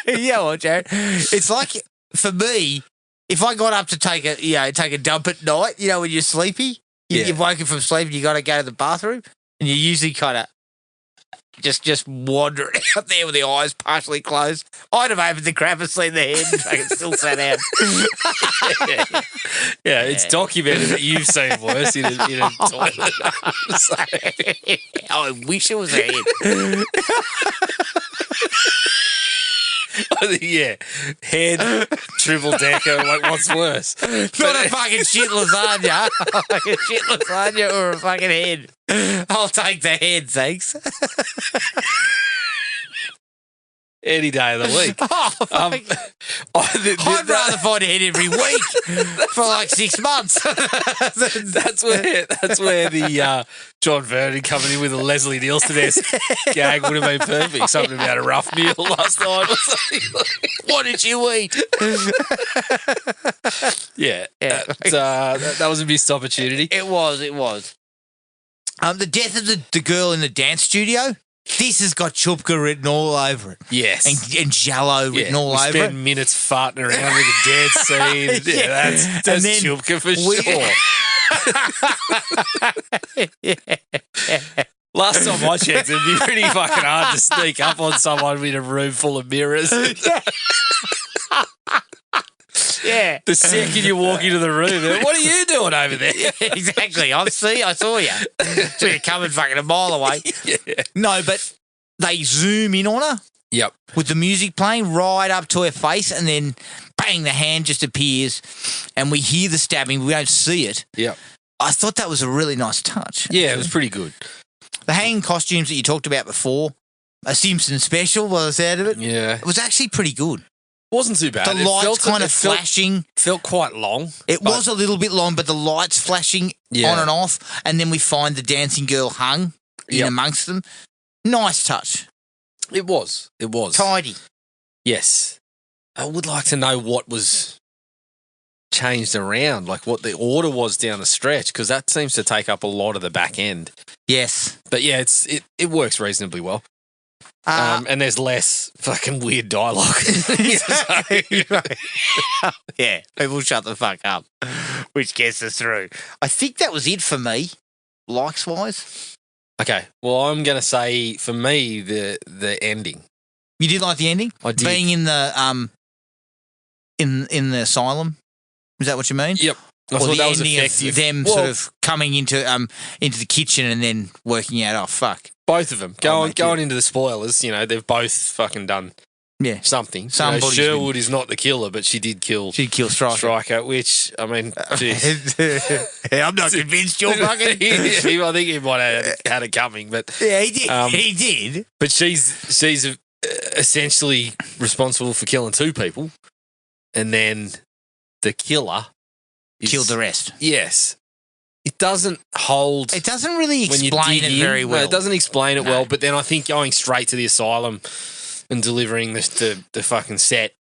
Yeah, well, Jared. It's like, for me, if I got up to take a dump at night, when you're sleepy, Yeah. you've woken from sleep and you got to go to the bathroom, and you usually kind of just wandering out there with the eyes partially closed. I'd have opened the crap and seen the head and fucking still sat out. Yeah, it's documented that you've seen worse in a toilet. So, I wish it was a head. yeah, head, triple decker. Like, what's worse? Not a fucking shit lasagna. Like a shit lasagna or a fucking head. I'll take the head, thanks. Any day of the week. Oh, fuck. I'd rather find a head every week for like 6 months. That's where the John Vernon coming in with a Leslie Nielsen-esque gag would have been perfect. Something about a rough meal last night or something. What did you eat? Yeah. That was a missed opportunity. It was. The death of the girl in the dance studio. This has got Chupka written all over it. Yes. And Jello written all over it. We spend minutes farting around with the dance scene. Yeah, that's Chupka for sure. Last time I checked, it'd be pretty fucking hard to sneak up on someone in a room full of mirrors. Yeah. The second you walk into the room, what are you doing over there? Yeah, exactly. I saw you. So you're coming fucking a mile away. Yeah. No, but they zoom in on her. Yep. With the music playing right up to her face, and then bang, the hand just appears, and we hear the stabbing. We don't see it. Yep. I thought that was a really nice touch. Yeah, it was pretty good. The hanging costumes that you talked about before, a Simpson special by the sound of it. Yeah. It was actually pretty good. Wasn't too bad. The lights kind of flashing. Felt quite long. It was a little bit long, but the lights flashing on and off, and then we find the dancing girl hung in amongst them. Nice touch. It was. Tidy. Yes. I would like to know what was changed around, like what the order was down the stretch, because that seems to take up a lot of the back end. Yes. But yeah, it works reasonably well. And there's less fucking weird dialogue. Yeah, people shut the fuck up, which gets us through. I think that was it for me, likes-wise. Okay, well, I'm going to say, for me, the ending. You did like the ending? I did. Being in the in the asylum? Is that what you mean? Yep. I thought that was effective. Of them sort of coming into the kitchen and then working out, oh, fuck. Both of them. Going into the spoilers, they've both fucking done something. Sherwood is not the killer, but she did kill Stryker, which, I mean, I'm not convinced you're fucking... I think he might have had it coming, but... Yeah, he did. He did. But she's essentially responsible for killing 2 people, and then the killer... killed the rest. Yes. It doesn't hold... It doesn't really explain it very well. No, it doesn't explain it well, but then I think going straight to the asylum and delivering the fucking set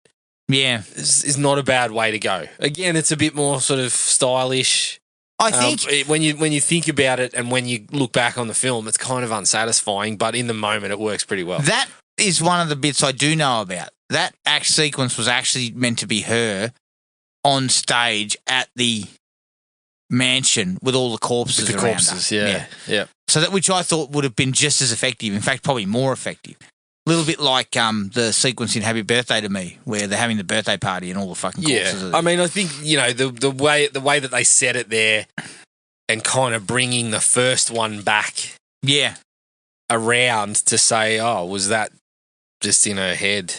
is not a bad way to go. Again, it's a bit more sort of stylish. I think... when you think about it and when you look back on the film, it's kind of unsatisfying, but in the moment it works pretty well. That is one of the bits I do know about. That act sequence was actually meant to be her on stage at the mansion with all the corpses around her. Yeah. So that, which I thought would have been just as effective, in fact, probably more effective. A little bit like the sequence in Happy Birthday to Me, where they're having the birthday party and all the fucking corpses are there. I mean, I think, the way that they set it there and kind of bringing the first one back around to say, oh, was that just in her head?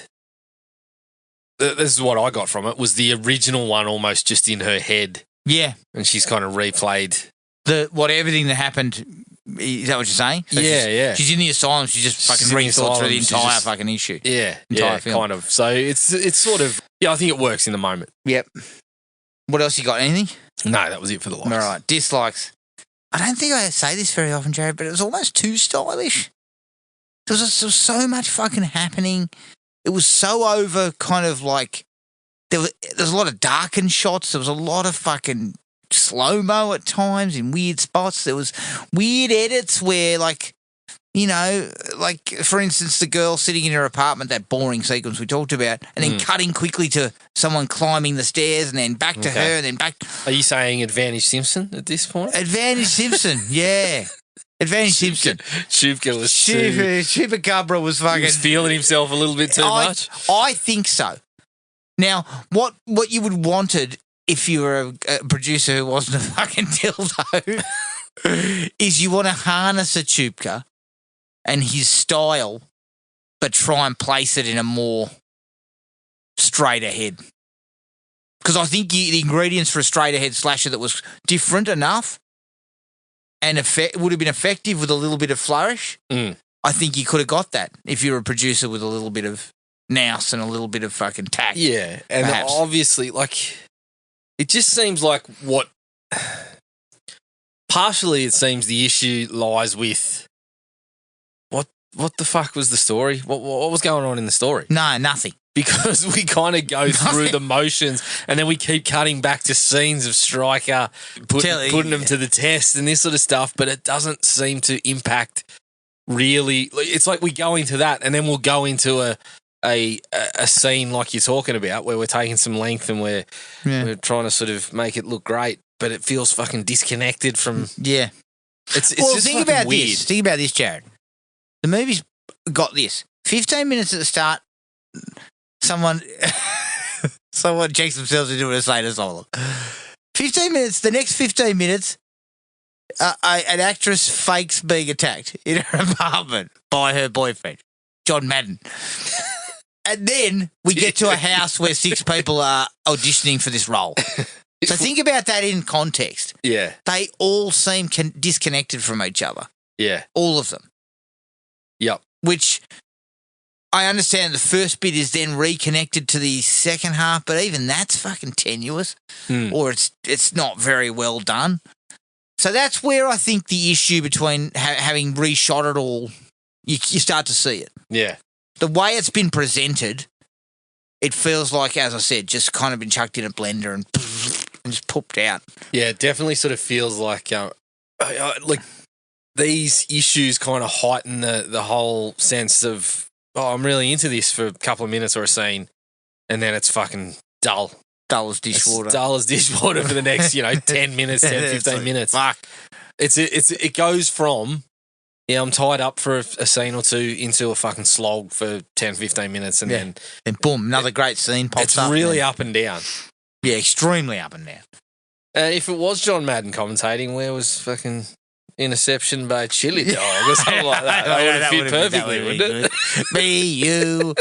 This is what I got from it, was the original one almost just in her head. Yeah. And she's kind of replayed. Everything that happened, is that what you're saying? So she's in the asylum, she just fucking rethought through the entire fucking issue. Yeah. Entire film. Kind of. So it's sort of, I think it works in the moment. Yep. What else you got? Anything? No, that was it for the likes. All right. Dislikes. I don't think I say this very often, Jared, but it was almost too stylish. There was so much fucking happening. It was so over, kind of like there's a lot of darkened shots. There was a lot of fucking slow-mo at times in weird spots. There was weird edits where, like, for instance, the girl sitting in her apartment, that boring sequence we talked about, and then cutting quickly to someone climbing the stairs and then back to her and then back. Are you saying Advantage Simpson at this point? Advantage Simpson, yeah. Advantage Simpson. Shubka was too... Chupacabra was fucking... He was feeling himself a little bit too much? I think so. Now, what you would wanted if you were a producer who wasn't a fucking dildo is you want to harness a Chupka and his style, but try and place it in a more straight ahead. Because I think the ingredients for a straight ahead slasher that was different enough and would have been effective with a little bit of flourish. I think you could have got that if you were a producer with a little bit of nous and a little bit of fucking tact. Yeah, and perhaps. Obviously, like, it just seems like what... Partially, it seems the issue lies with... What the fuck was the story? What was going on in the story? No, nothing. Because we kind of go through the motions and then we keep cutting back to scenes of Stryker putting them to the test and this sort of stuff, but it doesn't seem to impact really. It's like we go into that and then we'll go into a scene like you're talking about where we're taking some length and we're trying to sort of make it look great, but it feels fucking disconnected from... Yeah. It's just think about weird. this. Think about this, Jared. The movie's got this. 15 minutes at the start, someone checks themselves into a Satan asylum. 15 minutes, the next 15 minutes, an actress fakes being attacked in her apartment by her boyfriend, John Madden. And then we get to a house where 6 people are auditioning for this role. So think about that in context. Yeah. They all seem disconnected from each other. Yeah. All of them. Yep. Which I understand the first bit is then reconnected to the second half, but even that's fucking tenuous or it's not very well done. So that's where I think the issue between having reshot it all, you start to see it. Yeah. The way it's been presented, it feels like, as I said, just kind of been chucked in a blender and just popped out. Yeah, it definitely sort of feels like these issues kind of heighten the whole sense of, oh, I'm really into this for a couple of minutes or a scene, and then it's fucking dull. Dull as dishwater. It's dull as dishwater for the next, 10 minutes, 10, 15 like, minutes. Fuck. It goes from, I'm tied up for a scene or two into a fucking slog for 10, 15 minutes, and then boom, another great scene pops up. It's really up and down. Yeah, extremely up and down. If it was John Madden commentating, where was fucking Interception by Chili Dog or something like that? That would have fit perfectly, wouldn't it? Me, you,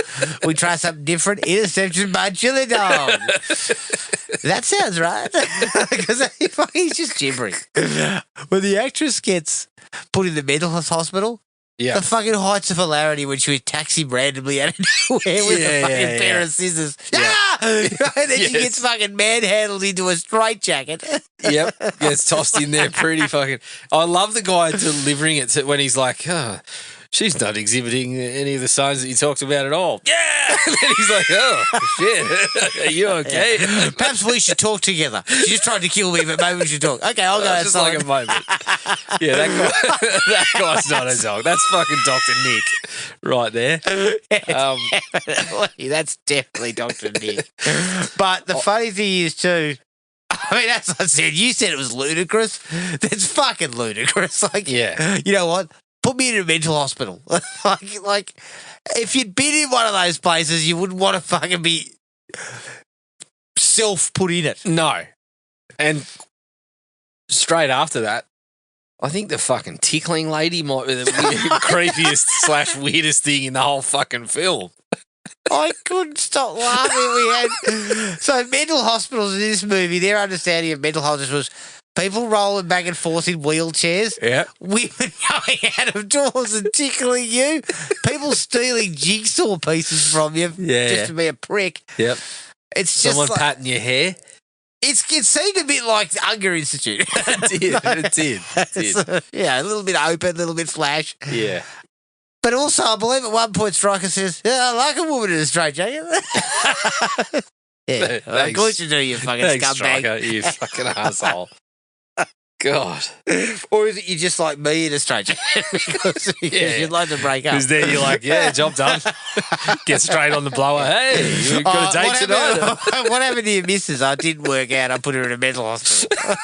we try something different. Interception by Chili Dog. That sounds right. Because he's just gibbering. When the actress gets put in the mental hospital, the fucking heights of hilarity when she attacks him randomly out of nowhere with a fucking pair of scissors. Yeah. And then she gets fucking manhandled into a straitjacket. Yep. Gets tossed in there pretty fucking... I love the guy delivering it when he's like, she's not exhibiting any of the signs that you talked about at all. Yeah! And then he's like, oh, shit. Are you okay? Perhaps we should talk together. She just tried to kill me, but maybe we should talk. Okay, I'll go outside. Just like a moment. Yeah, that guy's not a dog. That's fucking Dr. Nick right there. That's definitely Dr. Nick. But the funny thing is, too, I mean, as I said, you said it was ludicrous. That's fucking ludicrous. Like, you know what? Put me in a mental hospital. like, if you'd been in one of those places, you wouldn't want to fucking be put in it. No. And straight after that, I think the fucking tickling lady might be the creepiest / weirdest thing in the whole fucking film. I couldn't stop laughing. So mental hospitals in this movie, their understanding of mental hospitals was people rolling back and forth in wheelchairs, women going out of doors and tickling you, people stealing jigsaw pieces from you just to be a prick. Yep. It's just someone patting your hair. It seemed a bit like the Unger Institute. It did. Yeah, a little bit open, a little bit flash. Yeah. But also, I believe at one point Stryker says, I like a woman in a straitjacket. Yeah, of course you do, you fucking scumbag. Stryker, you fucking asshole. God. Or is it you just like me in a straitjacket because you'd like to break up? Because then you're like, job done. Get straight on the blower. Hey, you've got a date tonight. What happened to your missus? I didn't work out. I put her in a mental hospital.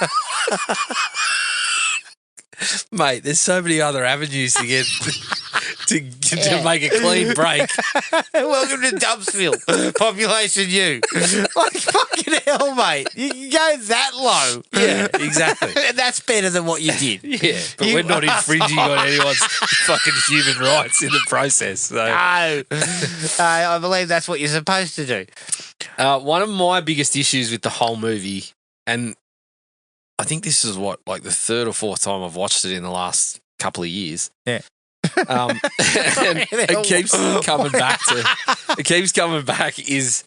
Mate, there's so many other avenues to get to make a clean break. Welcome to Dubsville, population U. Like fucking hell, mate. You can go that low. Yeah, exactly. And that's better than what you did. Yeah, but we're not infringing on anyone's fucking human rights in the process. So. No. I believe that's what you're supposed to do. One of my biggest issues with the whole movie, and I think this is like the third or fourth time I've watched it in the last couple of years. Yeah. And it keeps coming back is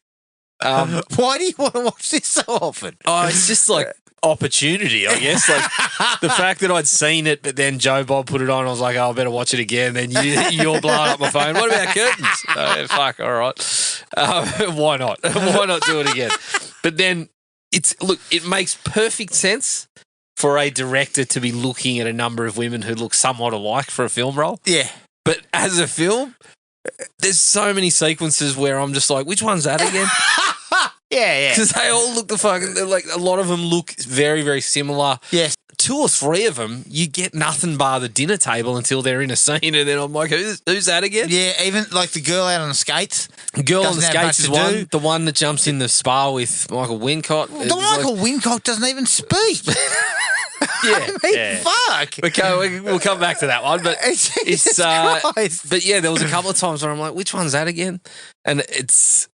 why do you want to watch this so often? oh, it's just like opportunity, I guess. Like the fact that I'd seen it, but then Joe Bob put it on, I was like, oh, I better watch it again. Then you're blowing up my phone. What about curtains? Oh, yeah, fuck, all right. Why not? Why not do it again? But then it makes perfect sense for a director to be looking at a number of women who look somewhat alike for a film role. Yeah. But as a film, there's so many sequences where I'm just like, which one's that again? Yeah. Because they all look like a lot of them look very, very similar. Yes. 2 or 3 of them, you get nothing bar the dinner table until they're in a scene, and then I'm like, who's that again? Yeah, even like the girl out on the skates. Girl on the Doesn't have skates much is to one. do. The one that jumps in the spa with Michael Wincott. The Michael Wincott doesn't even speak. Yeah, I mean, fuck. We'll come back to that one, but Jesus Christ. but yeah, there was a couple of times where I'm like, which one's that again? And it's,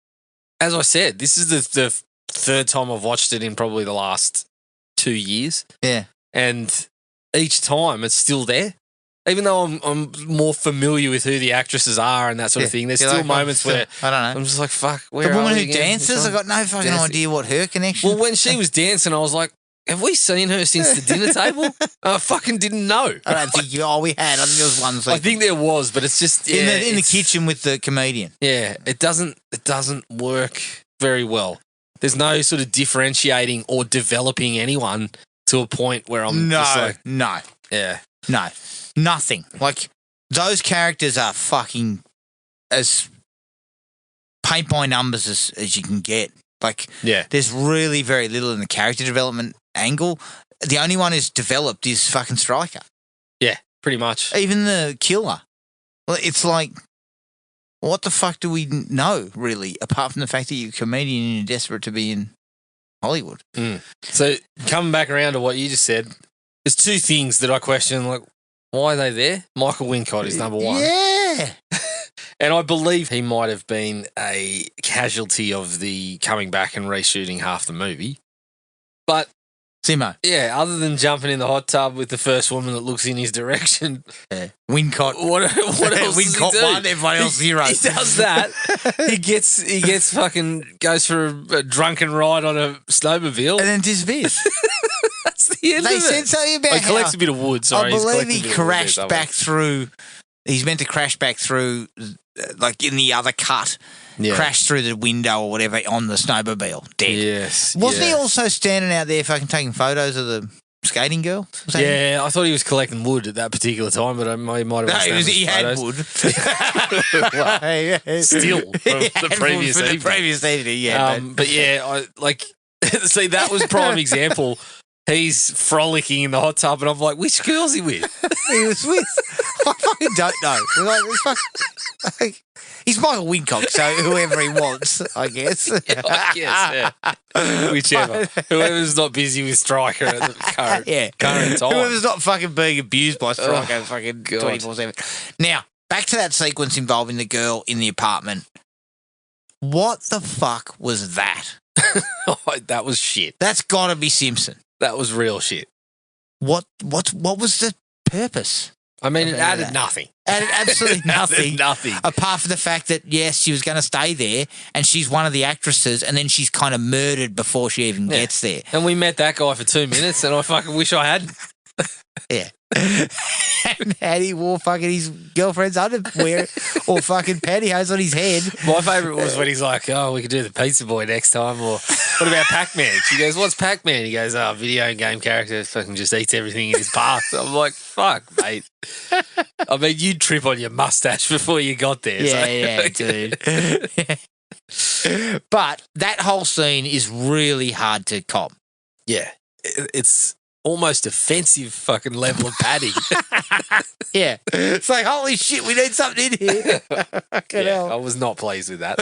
as I said, this is the third time I've watched it in probably the last 2 years. Yeah. And each time it's still there. Even though I'm more familiar with who the actresses are and that sort of thing, there's You're still like, moments where I don't know. I'm just like, fuck, The where are woman we who again? dances, I got no fucking Dancing. idea what her connection. Well, when she was dancing, I was like, have we seen her since the dinner table? I fucking didn't know. I don't think we had. I think there was one. I think there was, but it's just in the it's- kitchen with the comedian. Yeah, it doesn't work very well. There's no sort of differentiating or developing anyone to a point where I'm just like, no, yeah, nothing. Like those characters are fucking as paint by numbers as you can get. Like, yeah, there's really very little in the character development angle. The only one who's developed is fucking Stryker. yeah, pretty much. Even the killer. Well, it's like, what the fuck do we know, really, apart from the fact that you're a comedian and you're desperate to be in Hollywood? So coming back around to what you just said, there's 2 things that I question, like, why are they there? Michael Wincott is number 1. Yeah. And I believe he might have been a casualty of the coming back and reshooting half the movie. But Simo. yeah, other than jumping in the hot tub with the first woman that looks in his direction, Wincott. what else Wincott does he do? won, everyone else zero. He does that. he gets fucking goes for a drunken ride on a snowmobile. And then disappears. That's the end They of said it. something about He collects a bit of wood. Sorry, I he's believe collecting he a bit of wood there crashed somewhere. back through. He's meant to crash back through, like in the other cut, Yeah. crash through the window or whatever on the snowmobile. Dead. Yes. Wasn't he yeah. also standing out there fucking taking photos of the skating girl? Was that him? Yeah, I thought he was collecting wood at that particular time, but he might have No, been he had photos. wood. Well, still from He the had previous wood from evening. the previous evening, yeah. But yeah, I like see that was prime example. He's frolicking in the hot tub, and I'm like, which girl's he with? he was with. I fucking don't know. Like, he's Michael Wincott, so whoever he wants, I guess. Yeah, I guess, yeah. Whichever. Whoever's not busy with Stryker at the current time. Whoever's not fucking being abused by Stryker fucking God. 24/7. Now, back to that sequence involving the girl in the apartment. What the fuck was that? That was shit. That's got to be Simpson. That was real shit. What was the purpose? I mean, it About added that. nothing. Added absolutely nothing. Nothing. Apart from the fact that, yes, she was going to stay there and she's one of the actresses and then she's kind of murdered before she even gets there. And we met that guy for 2 minutes, and I fucking wish I hadn't. Yeah. And he wore fucking his girlfriend's underwear or fucking pantyhose on his head. My favourite was when he's like, oh, we could do the Pizza Boy next time, or what about Pac-Man? She goes, what's Pac-Man? He goes, oh, video game character fucking just eats everything in his path. I'm like, fuck, mate. I mean, you'd trip on your mustache before you got there. Yeah, dude. But that whole scene is really hard to cop. Yeah. It's almost offensive fucking level of padding. Yeah. It's like, holy shit, we need something in here. Yeah, I was not pleased with that.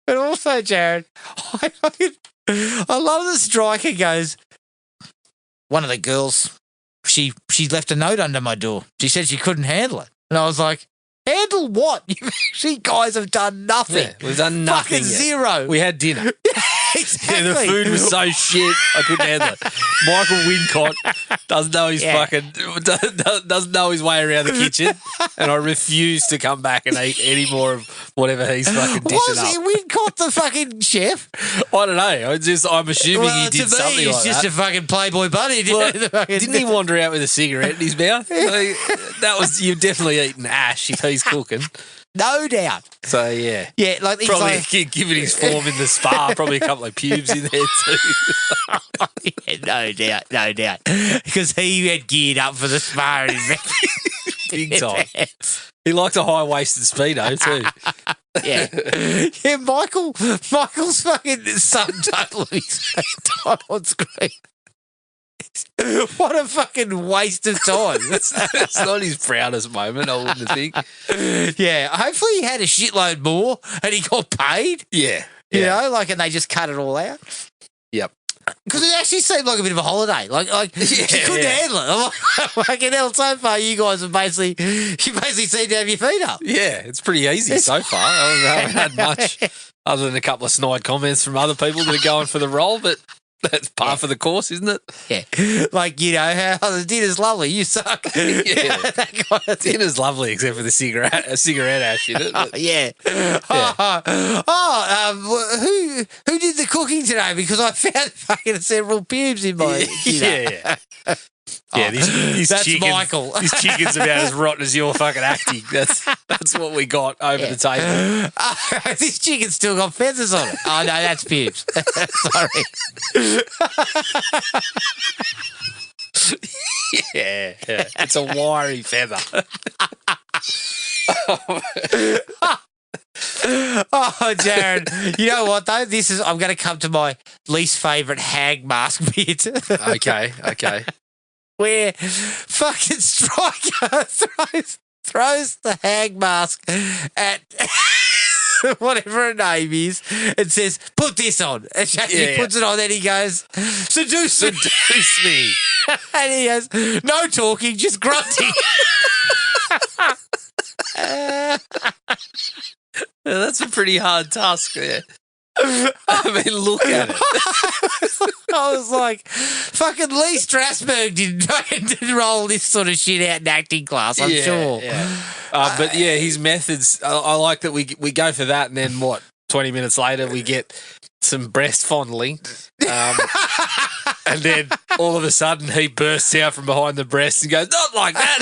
But also, Jared, I love the striker goes, one of the girls, she left a note under my door. She said she couldn't handle it. And I was like, handle what? You actually guys have done nothing. Yeah, we've done nothing. Fucking yet. zero. We had dinner. Exactly. Yeah, the food was so shit, I couldn't handle it. Michael Wincott doesn't know his doesn't know his way around the kitchen, and I refuse to come back and eat any more of whatever he's fucking dishing Was up. he Wincott the fucking chef? I don't know. I'm assuming he did to me, something he's like just that. a fucking Playboy bunny. Well, didn't he wander out with a cigarette in his mouth? Like, that was you've definitely eaten ash if he's cooking. No doubt. So yeah, Yeah, like he's probably like, given his form in the spa, probably a couple of pubes in there too. yeah, no doubt, because he had geared up for the spa in his Big time. He liked a high-waisted Speedo too. Yeah, yeah. Michael's fucking subtitle he's time on screen. What a fucking waste of time. It's not his proudest moment, I wouldn't think. Yeah, hopefully he had a shitload more and he got paid. Yeah. You know, like, and they just cut it all out. Yep. Because it actually seemed like a bit of a holiday. Like you couldn't handle it. I'm like, fucking hell, so far you guys have basically seem to have your feet up. Yeah, it's pretty easy so far. I haven't had much other than a couple of snide comments from other people that are going for the role, but that's par for the course, isn't it? Yeah. Like, you know, how the dinner's lovely, you suck. Yeah. That kind of thing. Dinner's lovely except for the cigarette ash in it. But, Yeah. Who did the cooking today? Because I found fucking several pubes in my dinner. Yeah, this that's chicken, Michael. This chicken's about as rotten as your fucking acting. That's what we got over the table. This chicken's still got feathers on it. Oh, no, that's pubes. Sorry. Yeah. It's a wiry feather. Oh, Jared. You know what, though? I'm going to come to my least favourite hag mask bit. Okay. Where fucking Striker throws the hag mask at whatever her name is and says, put this on. And he puts it on, and he goes, seduce me. And he goes, no talking, just grunting. That's a pretty hard task there. I mean, look at it. I was like, fucking Lee Strasberg didn't roll this sort of shit out in acting class, I'm sure. Yeah. But yeah, his methods, I like that we go for that, and then 20 minutes later we get some breast fondling. And then all of a sudden he bursts out from behind the breast and goes, not like that.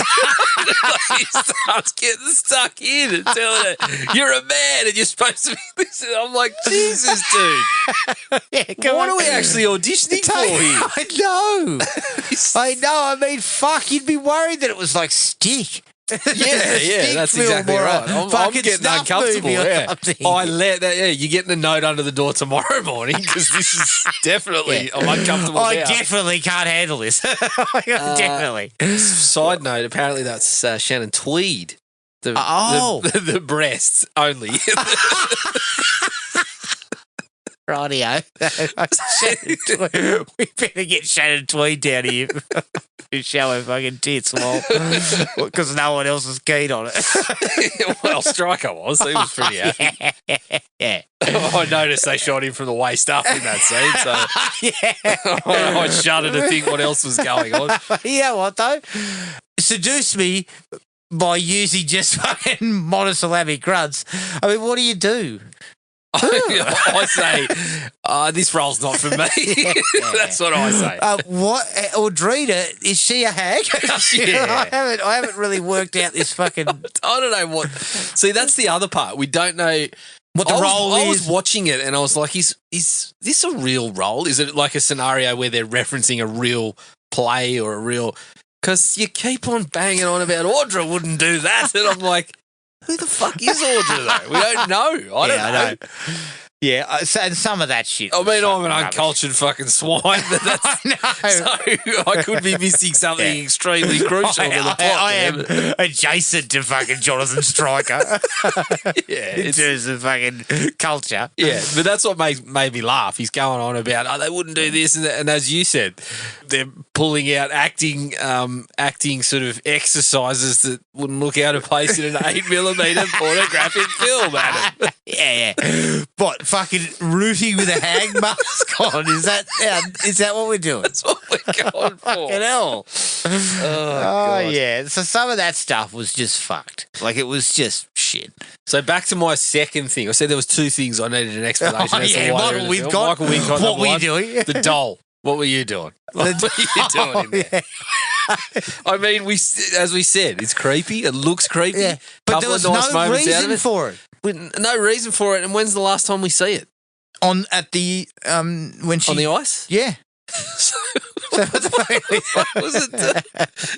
He starts getting stuck in and telling her, you're a man and you're supposed to be this. And I'm like, Jesus, dude. What are we actually auditioning for here? I know. I mean, fuck, you'd be worried that it was like Stick. Yeah, that's exactly right. I'm getting uncomfortable. Yeah. You're getting a note under the door tomorrow morning because this is definitely I'm uncomfortable. I definitely can't handle this. Definitely. Side note: apparently that's Shannon Tweed. The breasts only. Rightio. We better get Shannon Tweed down here to show her fucking tits, because no one else is keen on it. Well, Striker was. He was pretty happy. Yeah. I noticed they shot him from the waist up in that scene, so I shuddered to think what else was going on. You know what, though? Seduce me by using just fucking monosyllabic grunts. I mean, what do you do? I say, this role's not for me. That's what I say. What? Audrina, is she a hag? Yeah. I haven't really worked out this fucking... I don't know what... See, that's the other part. We don't know... What the role is. I was watching it and I was like, is this a real role? Is it like a scenario where they're referencing a real play or a real... Because you keep on banging on about Audra wouldn't do that. And I'm like... Who the fuck is Audra, though? We don't know. I don't know. Yeah, and some of that shit. I mean, I'm an rubbish. uncultured fucking swine, but that's, I know. so I could be missing something extremely crucial to the plot. I there, am adjacent to fucking Jonathan Stryker. Yeah, in terms of fucking culture. Yeah, but that's what made me laugh. He's going on about, they wouldn't do this and that. And as you said, they're pulling out acting sort of exercises that wouldn't look out of place in an 8mm pornographic film, Adam. Yeah. What, fucking rooting with a hag mask on? Is that what we're doing? That's what we're going for. Fucking hell. Oh, God. Yeah. So some of that stuff was just fucked. Like, it was just shit. So back to my second thing. I said there was two things I needed an explanation. as to why Michael they're in the film. Wincott. Michael Wincott. What were you one. doing? The doll. What were you doing? What were you doing in there? I mean, as we said, it's creepy. It looks creepy. Yeah. But there was no reason for it. No reason for it. And when's the last time we see it? At the when she On the ice? Yeah. So what was it?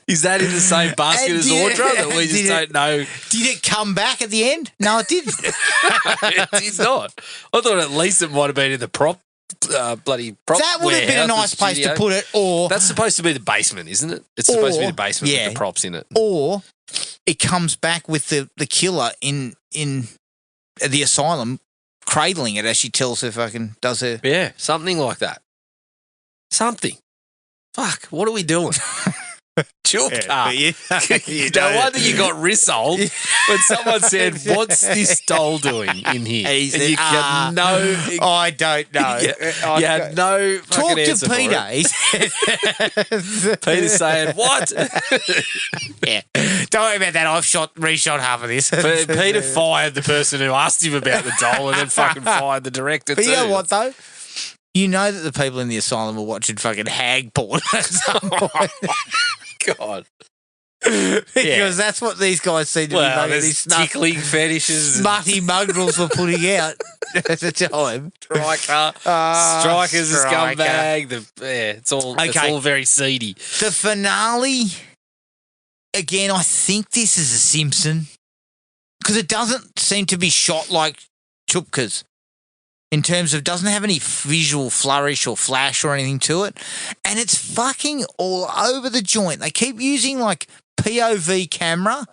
Is that in the same basket as Audra that we just don't know? Did it come back at the end? No, it didn't. It did not. I thought at least it might have been in the bloody prop. That would have been a nice place to put it. Or that's supposed to be the basement, isn't it? It's supposed to be the basement with the props in it. Or it comes back with the killer in the asylum, cradling it as she tells her fucking does her. Yeah, something like that. Something. Fuck, what are we doing? Chupka. No wonder you got rissoled when someone said, "What's this doll doing in here?" And you had no. I don't know. You had no talk fucking answer to Peter. for it. He said, Peter's saying, "What?" Yeah, don't worry about that. I've reshot half of this. Peter fired the person who asked him about the doll, and then fucking fired the director. But too. you know what though? You know that the people in the asylum are watching fucking hag porn at some point. God. Because that's what these guys seem to be making. There's These tickling fetishes. smutty mongrels were putting out at the time. Striker's a Striker. scumbag. It's all very seedy. The finale, again, I think this is a Simpson because it doesn't seem to be shot like Chupka's. In terms of doesn't have any visual flourish or flash or anything to it. And it's fucking all over the joint. They keep using like POV camera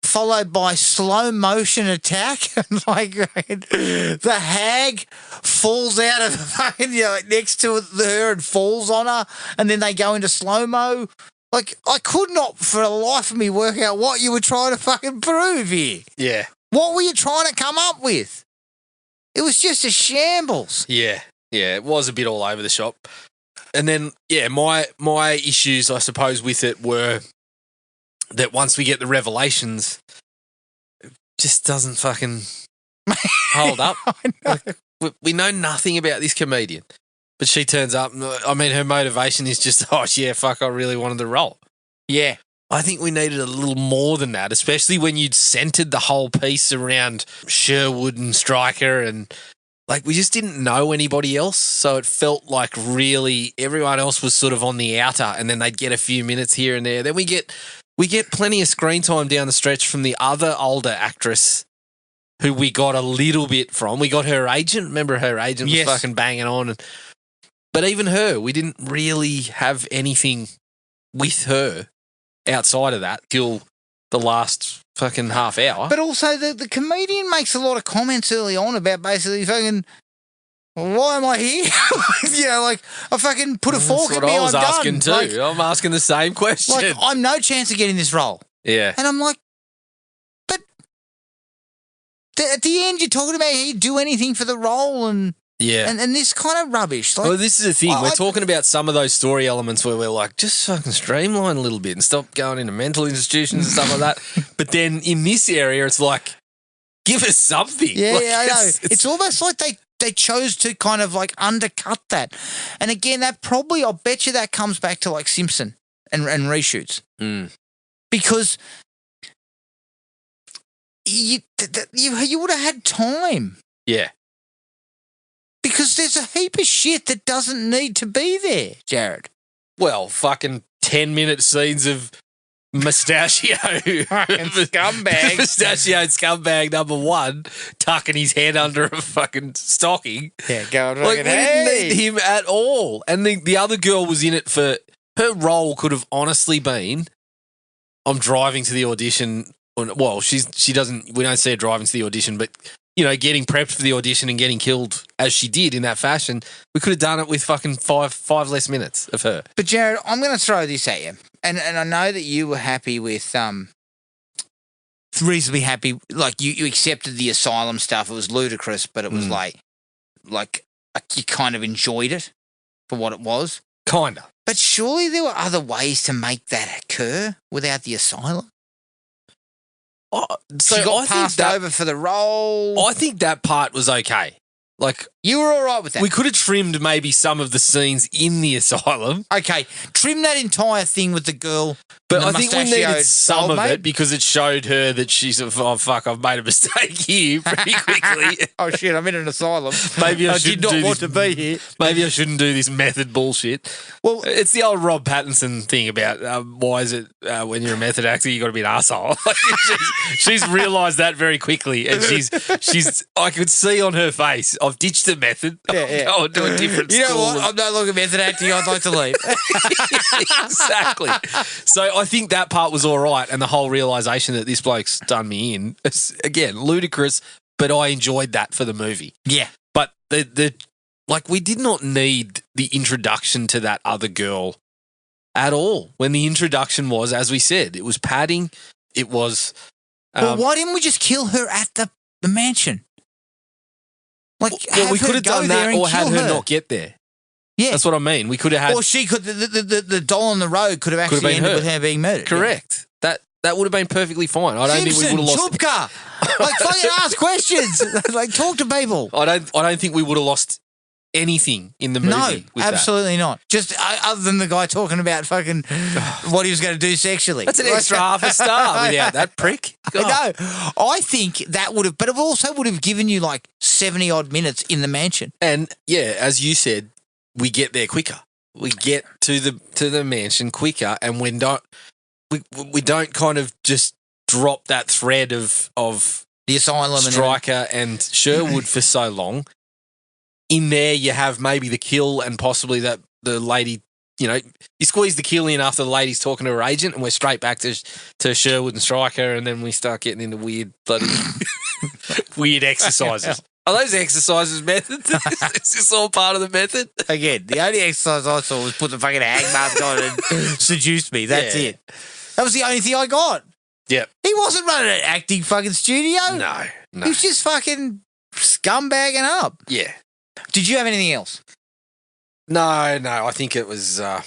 followed by slow motion attack. And like the hag falls out of the fucking, like next to her and falls on her. And then they go into slow-mo. Like I could not for the life of me work out what you were trying to fucking prove here. Yeah. What were you trying to come up with? It was just a shambles. Yeah, it was a bit all over the shop. And then, my issues, I suppose, with it were that once we get the revelations, it just doesn't fucking hold up. Like, we know nothing about this comedian, but she turns up. I mean, her motivation is just, I really wanted the role. Yeah. I think we needed a little more than that, especially when you'd centered the whole piece around Sherwood and Stryker and like we just didn't know anybody else. So it felt like really everyone else was sort of on the outer and then they'd get a few minutes here and there. Then we get plenty of screen time down the stretch from the other older actress who we got a little bit from. We got her agent. Remember her agent was fucking banging on. But even her, we didn't really have anything with her outside of that till the last fucking half hour. But also the comedian makes a lot of comments early on about basically fucking, why am I here? Like I fucking put a fork at me, I was I'm asking done. too. I'm asking the same question. Like I'm no chance of getting this role. Yeah. And I'm like, but at the end you're talking about he'd do anything for the role and and this kind of rubbish. Like, well, this is the thing. We're talking about some of those story elements where we're like, just fucking streamline a little bit and stop going into mental institutions and stuff like that. But then in this area, it's like, give us something. Yeah, like, I know. It's almost like they chose to kind of like undercut that. And again, that probably, I'll bet you that comes back to like Simpson and reshoots. Because you would have had time. Yeah. Because there's a heap of shit that doesn't need to be there, Jared. Well, fucking 10-minute scenes of Mustachio. Fucking scumbag. Mustachioed scumbag number one, tucking his head under a fucking stocking. Yeah, going Like, fucking, we hey. didn't need him at all. And the other girl was in it for, her role could have honestly been, I'm driving to the audition. Well, she doesn't, we don't see her driving to the audition, but, you know, getting prepped for the audition and getting killed as she did in that fashion. We could have done it with fucking five less minutes of her. But Jared, I'm going to throw this at you. And I know that you were happy with, reasonably happy, like you accepted the asylum stuff. It was ludicrous, but it was like you kind of enjoyed it for what it was. Kinda. But surely there were other ways to make that occur without the asylum. Oh, so she got I passed think over for the role. I think that part was okay. Like, You were all right with that. we could have trimmed maybe some of the scenes in the asylum. Okay, trim that entire thing with the girl. But and the I think we needed mustachioed some of old mate. it because it showed her that she's oh fuck, I've made a mistake here pretty quickly. Oh shit, I'm in an asylum. Maybe I did shouldn't not do want this. to be here. Maybe I shouldn't do this method bullshit. Well, It's the old Rob Pattinson thing about why is it when you're a method actor you got to be an asshole. Like, she's realised that very quickly, and she's I could see on her face, I've ditched the method. Yeah. I'll go to a different you know school. what? I'm no longer method acting. I'd like to leave. Exactly. So I think that part was all right, and the whole realisation that this bloke's done me in, is, again, ludicrous, but I enjoyed that for the movie. Yeah. But the like, we did not need the introduction to that other girl at all. When the introduction was, as we said, it was padding. It was. Well, why didn't we just kill her at the mansion? Like, we could have done that, or had her not get there. Yeah. That's what I mean. We could have had. Or she could, the doll on the road could have actually been ended her. with her being murdered. Correct. That would have been perfectly fine. I don't think we would have lost. Chupka. Like, fucking ask questions. Like, talk to people. I don't think we would have lost anything in the movie. No, with absolutely not. Just other than the guy talking about fucking what he was going to do sexually. That's an extra half a star without that prick. God. No, I think that would have, but it also would have given you like 70 odd minutes in the mansion. And yeah, as you said, we get there quicker. We get to the mansion quicker, and we don't kind of just drop that thread of The asylum Stryker and Sherwood for so long. In there, you have maybe the kill and possibly that the lady, you know, you squeeze the kill in after the lady's talking to her agent, and we're straight back to Sherwood and Stryker, and then we start getting into weird bloody weird exercises. Are those exercises methods? Is this all part of the method? Again, the only exercise I saw was put the fucking hang mask on and seduce me. That's it. That was the only thing I got. Yep. He wasn't running an acting fucking studio. No. He was just fucking scumbagging up. Yeah. Did you have anything else? No. I think it was. I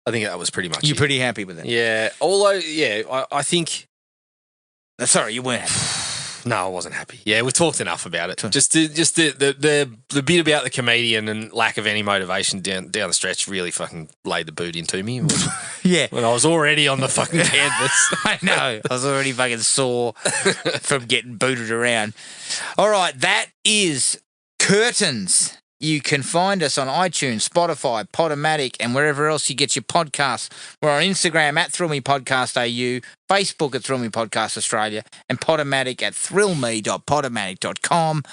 think that was pretty much. You're it. pretty happy with it. Yeah. Although, yeah, I think. Sorry, you weren't happy. No, I wasn't happy. Yeah, we've talked enough about it. Just the bit about the comedian and lack of any motivation down the stretch really fucking laid the boot into me. Yeah. When I was already on the fucking canvas. I know. I was already fucking sore from getting booted around. All right, that is Curtains. You can find us on iTunes, Spotify, Podomatic, and wherever else you get your podcasts. We're on Instagram at ThrillMePodcastAU, Facebook at ThrillMePodcast Australia, and Podomatic at thrillme.podomatic.com.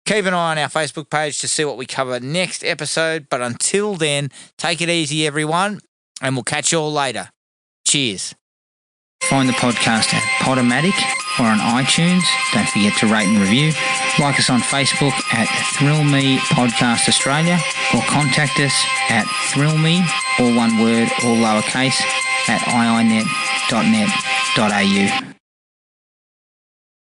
Keep an eye on our Facebook page to see what we cover next episode. But until then, take it easy, everyone, and we'll catch you all later. Cheers. Find the podcast at Podomatic or on iTunes. Don't forget to rate and review. Like us on Facebook at Thrill Me Podcast Australia, or contact us at thrillme, all one word, all lowercase, at iinet.net.au.